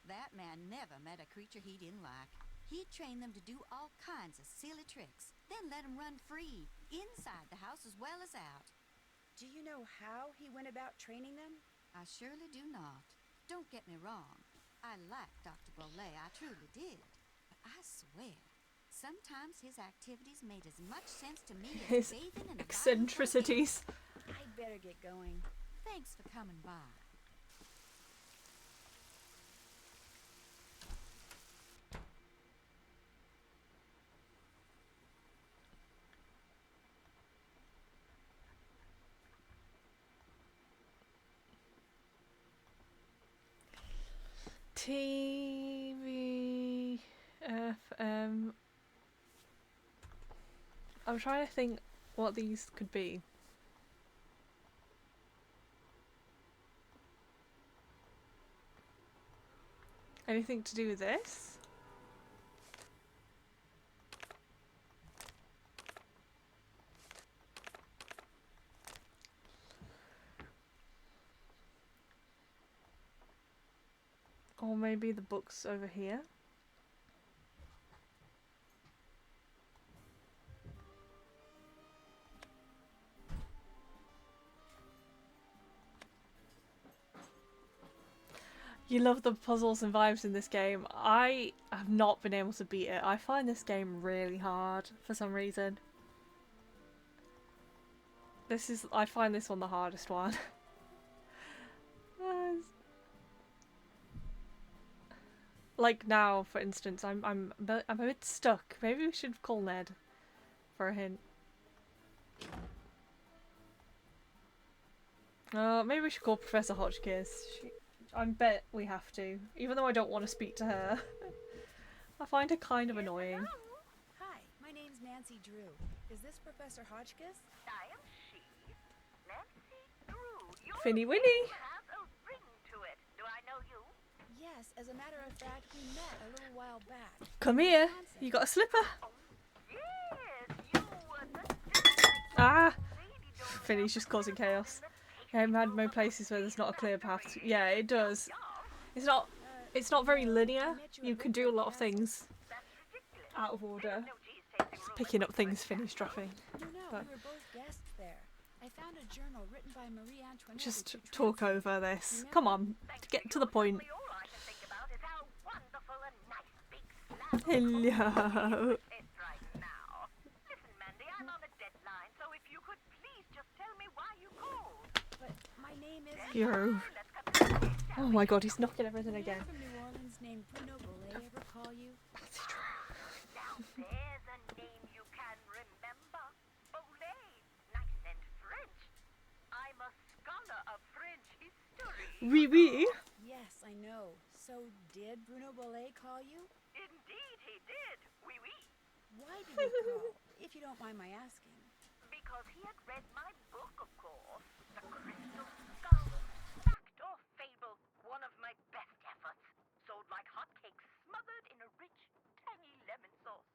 That man never met a creature he didn't like. He'd train them to do all kinds of silly tricks, then let them run free, inside the house as well as out. Do you know how he went about training them? I surely do not. Don't get me wrong. I like Dr. Bolay, I truly did. But I swear, sometimes his activities made as much sense to me His as bathing in a eccentricities. I'd better get going. Thanks for coming by. TV, FM. I'm trying to think what these could be. Anything to do with this? Or maybe the books over here? You love the puzzles and vibes in this game. I have not been able to beat it. I find this game really hard for some reason. I find this one the hardest one. Like now, for instance, I'm a bit stuck. Maybe we should call Ned for a hint. Maybe we should call Professor Hotchkiss. I bet we have to, even though I don't want to speak to her. I find her kind of annoying. Hi, my name's Nancy Drew. Is this Professor Hotchkiss? I am she, Nancy Drew. Your Finny Winnie. name has a ring to it. Do I know you? Yes, as a matter of fact, we met a little while back. Come here. You got a slipper? Yes, Ah! Finny's just causing chaos. Game had no places where there's not a clear path. Yeah, it does. It's not very linear. You can do a lot of things out of order. Just picking up things Finny's dropping. No, But we were both guests there. I found a journal witten by Marie Antoinette. just talk over this. Come on, get to the point. All I can think about is how wonderful a nice big slab Hello. is right now. Listen, Mandy, I'm on a deadline, so if you could please just tell me why you called. But my name is Hero. Let's cut to the chase, shall Oh my god, he's knocking everything man again. from New Orleans named Bruno Bollet ever call you? That's true. Now there's a name you can remember. Bolay. Nice and French. I'm a scholar of French history. Oui, oui. Yes, I know. So did Bruno Bollet call you? Indeed he did. Oui, oui. Why did he call? If you don't mind my asking. Because he had read my book, of course. The Crystal Skull. Fact or fable, one of my best efforts. Sold like hotcakes, smothered in a rich, tangy lemon sauce.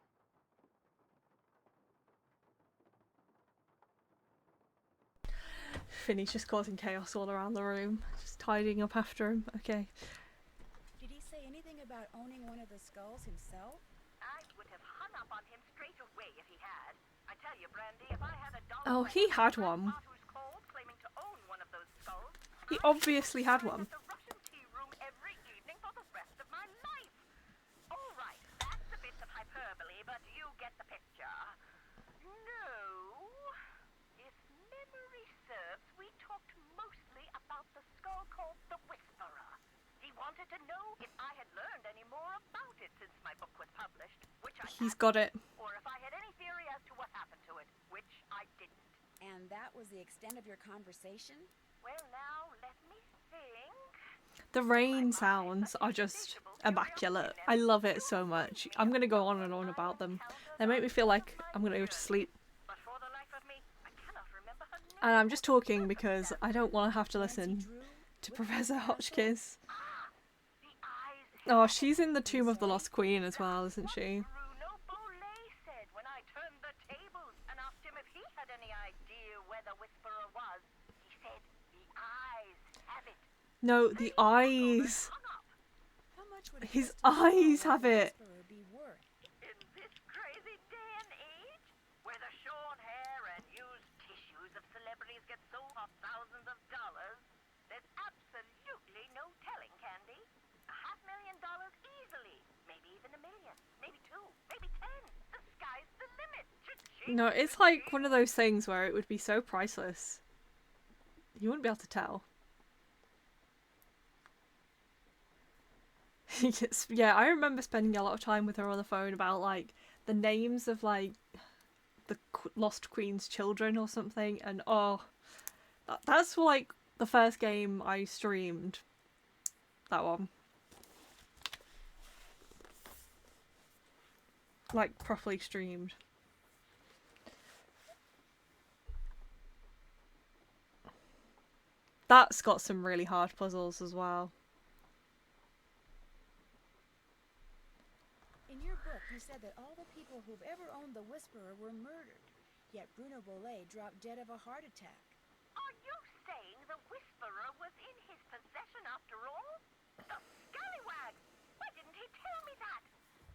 Finny's just causing chaos all around the room. Just tidying up after him. Okay. Did he say anything about owning one of the skulls himself? I would have hung up on him straight away if he had. I tell you, Brandy, if I had a dollar Oh, for he every had man one. who's called claiming to own one of those skulls, He I'd obviously had dine one. at the Russian tea room every evening for the rest of my life. All right, that's a bit of hyperbole, but you get the picture. No. If memory serves, we talked mostly about the skull called the Whisperer. He wanted to know if I had learned any more about it since my book was published, which I He's hadn't, got it. or if I had any theory as to what happened to it, which I didn't. And that was the extent of your conversation? Well, now, let me think. The rain sounds are just immaculate. I love it so much. I'm gonna go on and on about them. They make me feel like I'm gonna go to sleep. But for the life of me, I cannot remember her name. And I'm just talking because I don't want to have to listen Drew? to Professor Hotchkiss. The eyes Oh, she's in the Tomb of the Lost Queen as well, isn't she? Bruno Bollet said when I turned the tables and asked him if he had any idea where the Whisperer was. He said the eyes have it. No, the eyes. Hung up. How much would a His crystal skull eyes like have the it. Whisperer be worth? In this crazy day and age, where the short hair and used tissues of celebrities get sold for thousands of dollars, there's absolutely no telling, Candy. $500,000 easily. Maybe even $1 million. Maybe 2. Maybe 10. The sky's the limit. Cha-ching. No, it's like one of those things where it would be so priceless. You wouldn't be able to tell. Yes, yeah, I remember spending a lot of time with her on the phone about like the names of like the Lost Queen's children or something, and oh, that's like the first game I streamed. That one. Like properly streamed. That's got some really hard puzzles as well. In your book, you said that all the people who've ever owned the Whisperer were murdered. Yet Bruno Bollet dropped dead of a heart attack. Are you saying the Whisperer was in his possession after all? The scallywag! Why didn't he tell me that?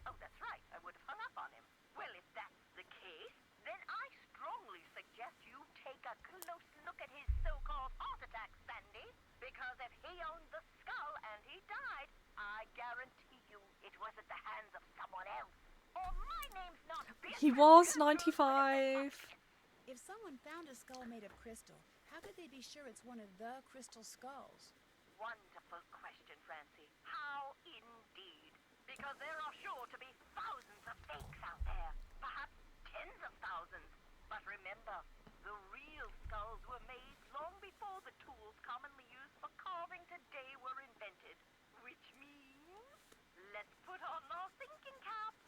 Oh, that's right. I would have hung up on him. Well, if that's the case, then I strongly suggest you take a close look at his so-called heart attack, Sandy. Because if he owned the skull and he died, I guarantee you it was at the hands of someone else. Or my name's not Beatrice. He was Castro, 95. If someone found a skull made of crystal, how could they be sure it's one of the crystal skulls? Wonderful question, Francie. How indeed? Because there are sure to be thousands of fakes out there. Perhaps tens of thousands. But remember, the real skulls were made long before the tools commonly used for carving today were invented. Which means, let's put on our thinking caps.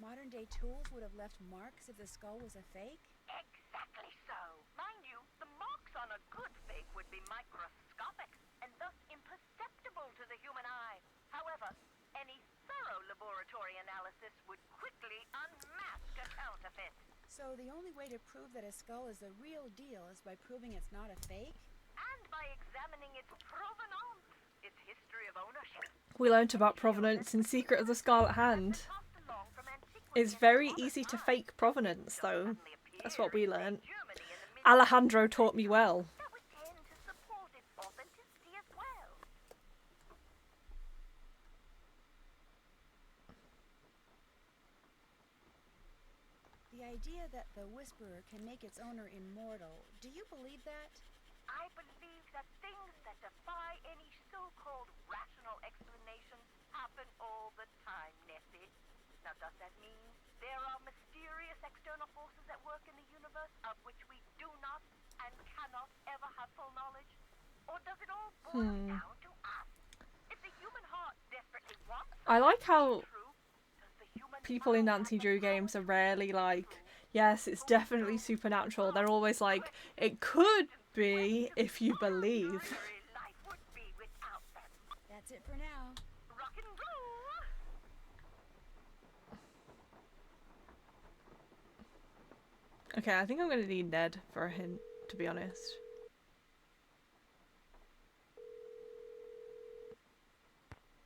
Modern day tools would have left marks if the skull was a fake? Exactly so. Mind you, the marks on a good fake would be microscopic and thus imperceptible to the human eye. However, any thorough laboratory analysis would quickly unmask a counterfeit. So the only way to prove that a skull is the real deal is by proving it's not a fake? And by examining its provenance, its history of ownership. We learnt about provenance in Secret of the Scarlet Hand. Passed along from antiquity It's into very modern easy to times. fake provenance, though. Suddenly That's what we appeared in learnt. Germany in the mid- Alejandro taught me well. that would tend to support its authenticity as well. The idea that the Whisperer can make its owner immortal, do you believe that? I believe that things that defy any so-called rational explanation happen all the time, Nessie. Now, does that mean there are mysterious external forces at work in the universe of which we do not and cannot ever have full knowledge? Or does it all boil down to us? If the human heart desperately wants I like how true, does the human people in mind Nancy have the Drew power games to are rarely like, yes, it's definitely supernatural. They're always like, it could be if you believe. dreary life would be without them? That's it for now. Rock and roll! Okay, I think I'm going to need Ned for a hint, to be honest.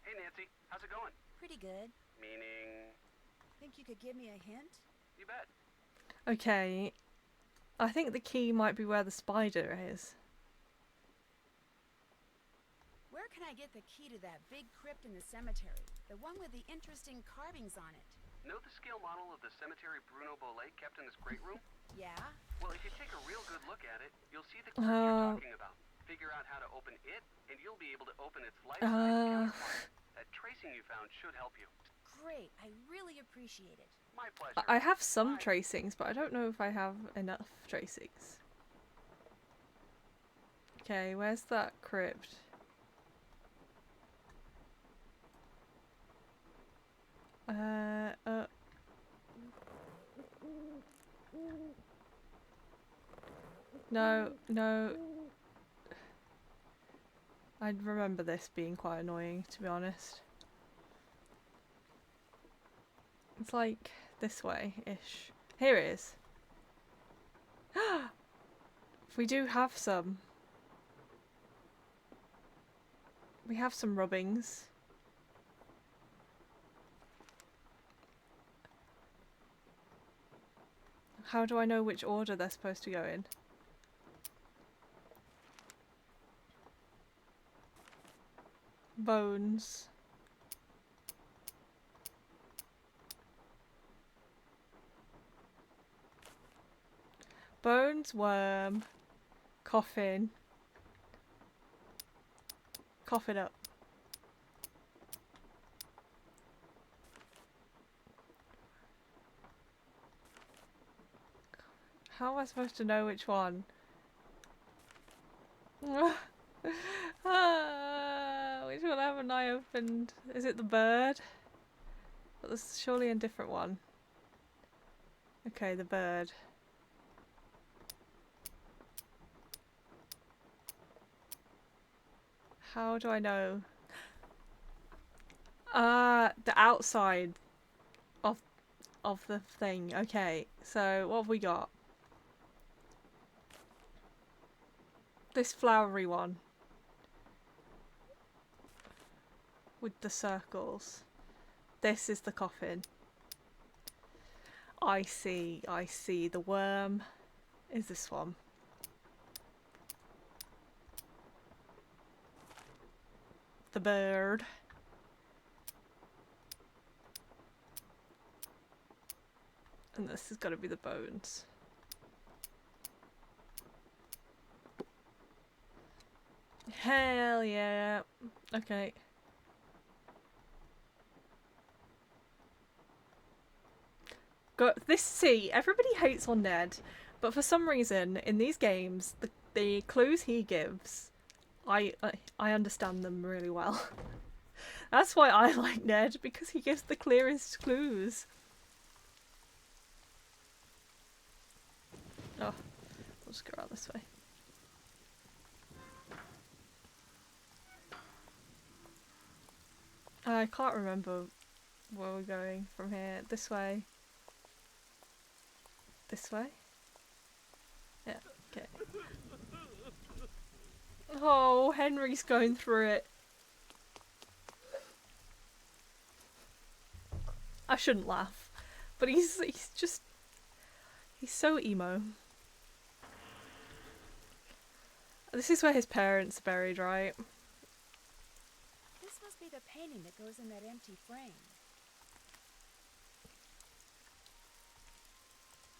Hey Nancy, how's it going? Pretty good. Meaning, Think you could give me a hint? you bet. Okay, I think the key might be where the spider is. Where can I get the key to that big crypt in the cemetery? The one with the interesting carvings on it. Know the scale model of the cemetery Bruno Bolet kept in his great room? Yeah? Well, if you take a real good look at it, you'll see the crypt you're talking about. Figure out how to open it, and you'll be able to open its life-size counterpart. That tracing you found should help you. Great. I really appreciate it. My pleasure. I have some tracings, but I don't know if I have enough tracings. Okay, where's that crypt? No, no. I remember this being quite annoying, to be honest. It's like this way-ish. Here it is. We do have some. We have some rubbings. How do I know which order they're supposed to go in? Bones. Bones, worm, coffin. Cough it up. How am I supposed to know which one? Which one haven't I opened? Is it the bird? But there's surely a different one. Okay, the bird. How do I know? The outside of the thing. Okay, so what have we got? This flowery one. With the circles. This is the coffin. I see, I see. The worm is this one. The bird. And this has got to be the bones. Hell yeah. Okay. See, everybody hates on Ned, but for some reason in these games, the clues he gives, I understand them really well. That's why I like Ned, because he gives the clearest clues. Oh, we'll just go out this way. I can't remember where we're going from here. This way. This way? Yeah, okay. Oh, Henry's going through it. I shouldn't laugh, but he's so emo. This is where his parents are buried, right? This must be the painting that goes in that empty frame.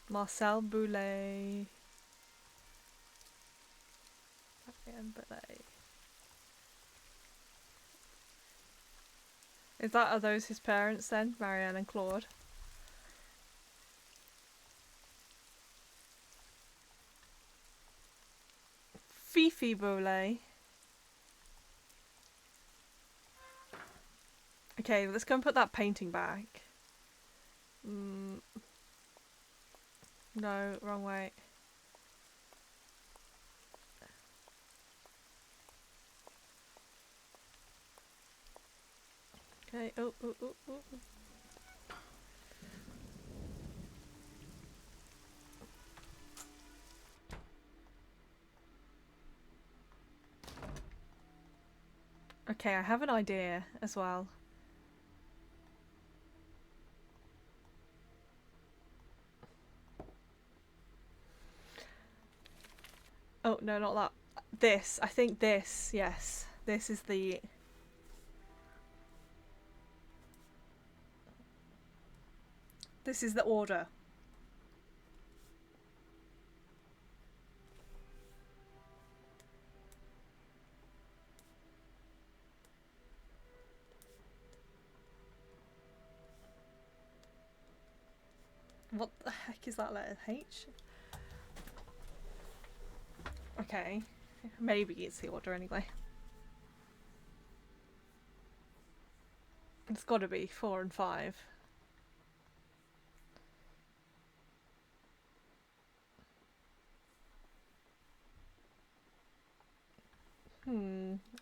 Marcel Boulay. Marianne Boulay. Are those his parents then? Marianne and Claude? Fifi Boulay. Okay, let's go and put that painting back. No, wrong way. Okay, oh. Okay, I have an idea as well. Oh, no, not that. This. I think this. Yes. This is the... This is the order. What the heck is that letter? H? Okay. Maybe it's the order anyway. It's gotta be 4 and 5.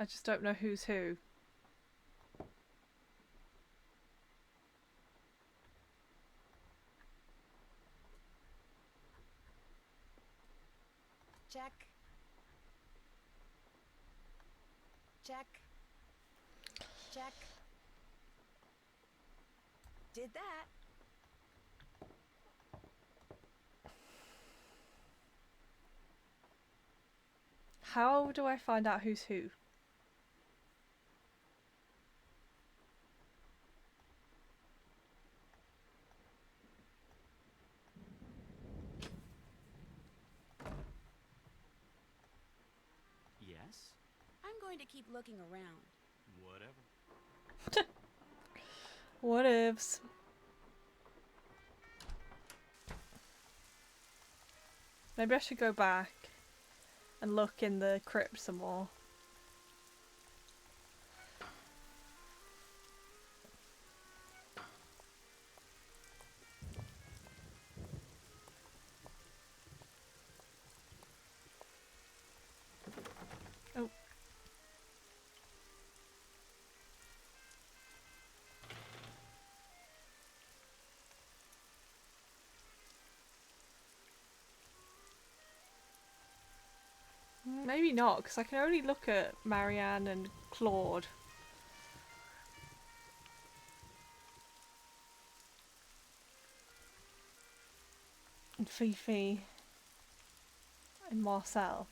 I just don't know who's who. Check. Check. Check. Did that. How do I find out who's who? Yes? I'm going to keep looking around. Whatever. What ifs? Maybe I should go back and look in the crypt some more. Oh. Maybe not, because I can only look at Marianne and Claude. And Fifi. And Marcel.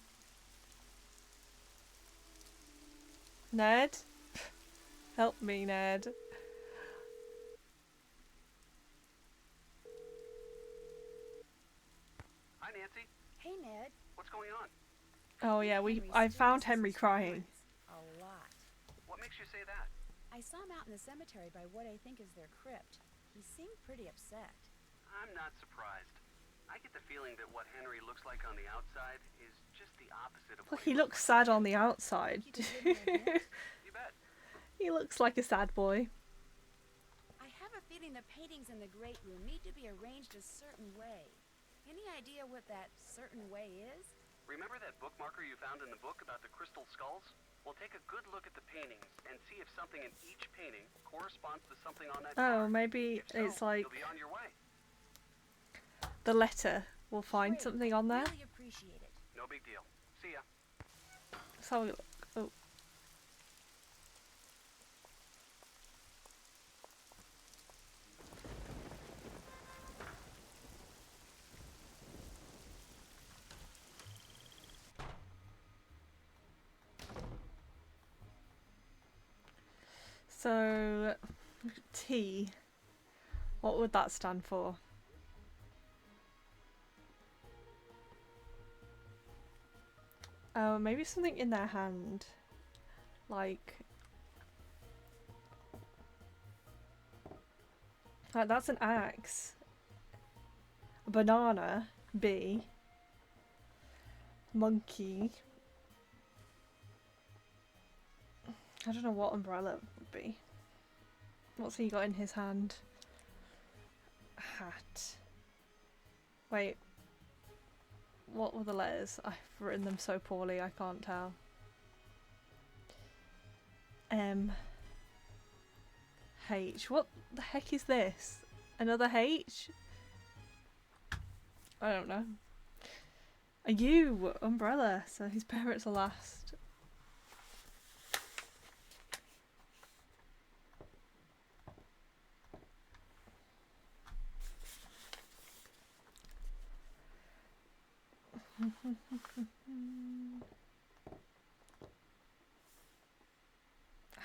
Ned? Help me, Ned. Hi, Nancy. Hey, Ned. What's going on? Oh yeah, I found Henry crying. A lot. What makes you say that? I saw him out in the cemetery by what I think is their crypt. He seemed pretty upset. I'm not surprised. I get the feeling that what Henry looks like on the outside is just the opposite of Well, what he looks sad on the outside. You bet. He looks like a sad boy. I have a feeling the paintings in the Great Room need to be arranged a certain way. Any idea what that certain way is? Remember that bookmarker you found in the book about the crystal skulls? Well, take a good look at the paintings and see if something in each painting corresponds to something on that Oh, card. maybe If so, it's like... you'll be on your way. the letter. We'll find Great. something on there. Really appreciate it. No big deal. See ya. Let's have a look. Oh. So, T, what would that stand for? Oh, maybe something in their hand. Like that's an axe. A banana, B. Monkey. I don't know what umbrella would be. What's he got in his hand? Hat. Wait. What were the letters? I've written them so poorly I can't tell. M. H. What the heck is this? Another H? I don't know. A U. Umbrella. So his parents are last.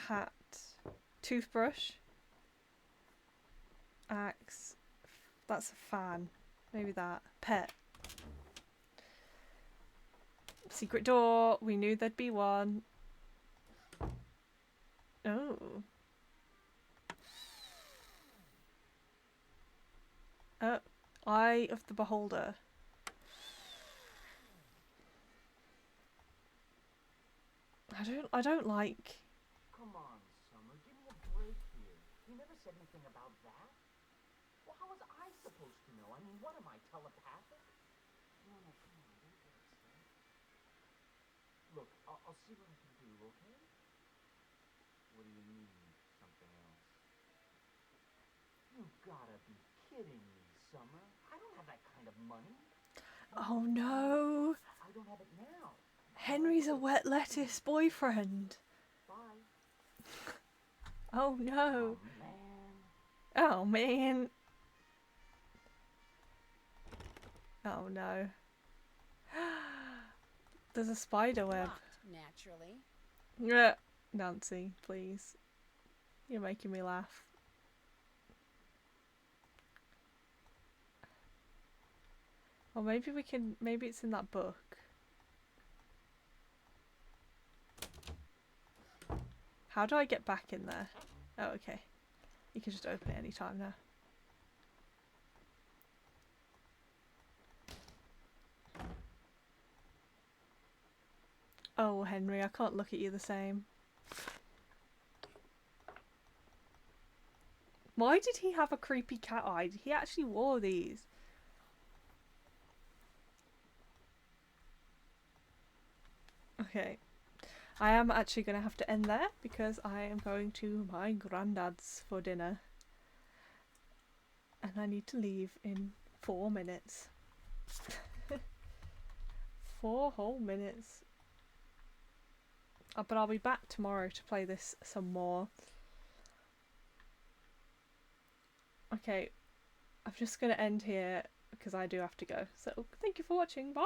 Hat. Toothbrush. Axe. That's a fan. Maybe that. Pet. Secret door. We knew there'd be one. Oh. Eye of the Beholder. I don't like. Come on, Summer, give me a break here. You never said anything about that. Well, how was I supposed to know? I mean, what am I, telepathic? No, come on, don't get upset. Look, I'll see what I can do, okay? What do you mean, something else? You gotta be kidding me, Summer. I don't have that kind of money. Oh no. I don't have it now. Henry's a wet lettuce boyfriend. Bye. Oh no. Oh, man. Oh man. Oh no. There's a spider web. Naturally. Yeah. Nancy, please. You're making me laugh. Or maybe we can, maybe it's in that book. How do I get back in there? Oh, okay. You can just open it any time now. Oh, Henry, I can't look at you the same. Why did he have a creepy cat eye? He actually wore these. Okay. I am actually going to have to end there because I am going to my granddad's for dinner. And I need to leave in 4 minutes. 4 whole minutes. But I'll be back tomorrow to play this some more. Okay, I'm just going to end here because I do have to go. So thank you for watching. Bye!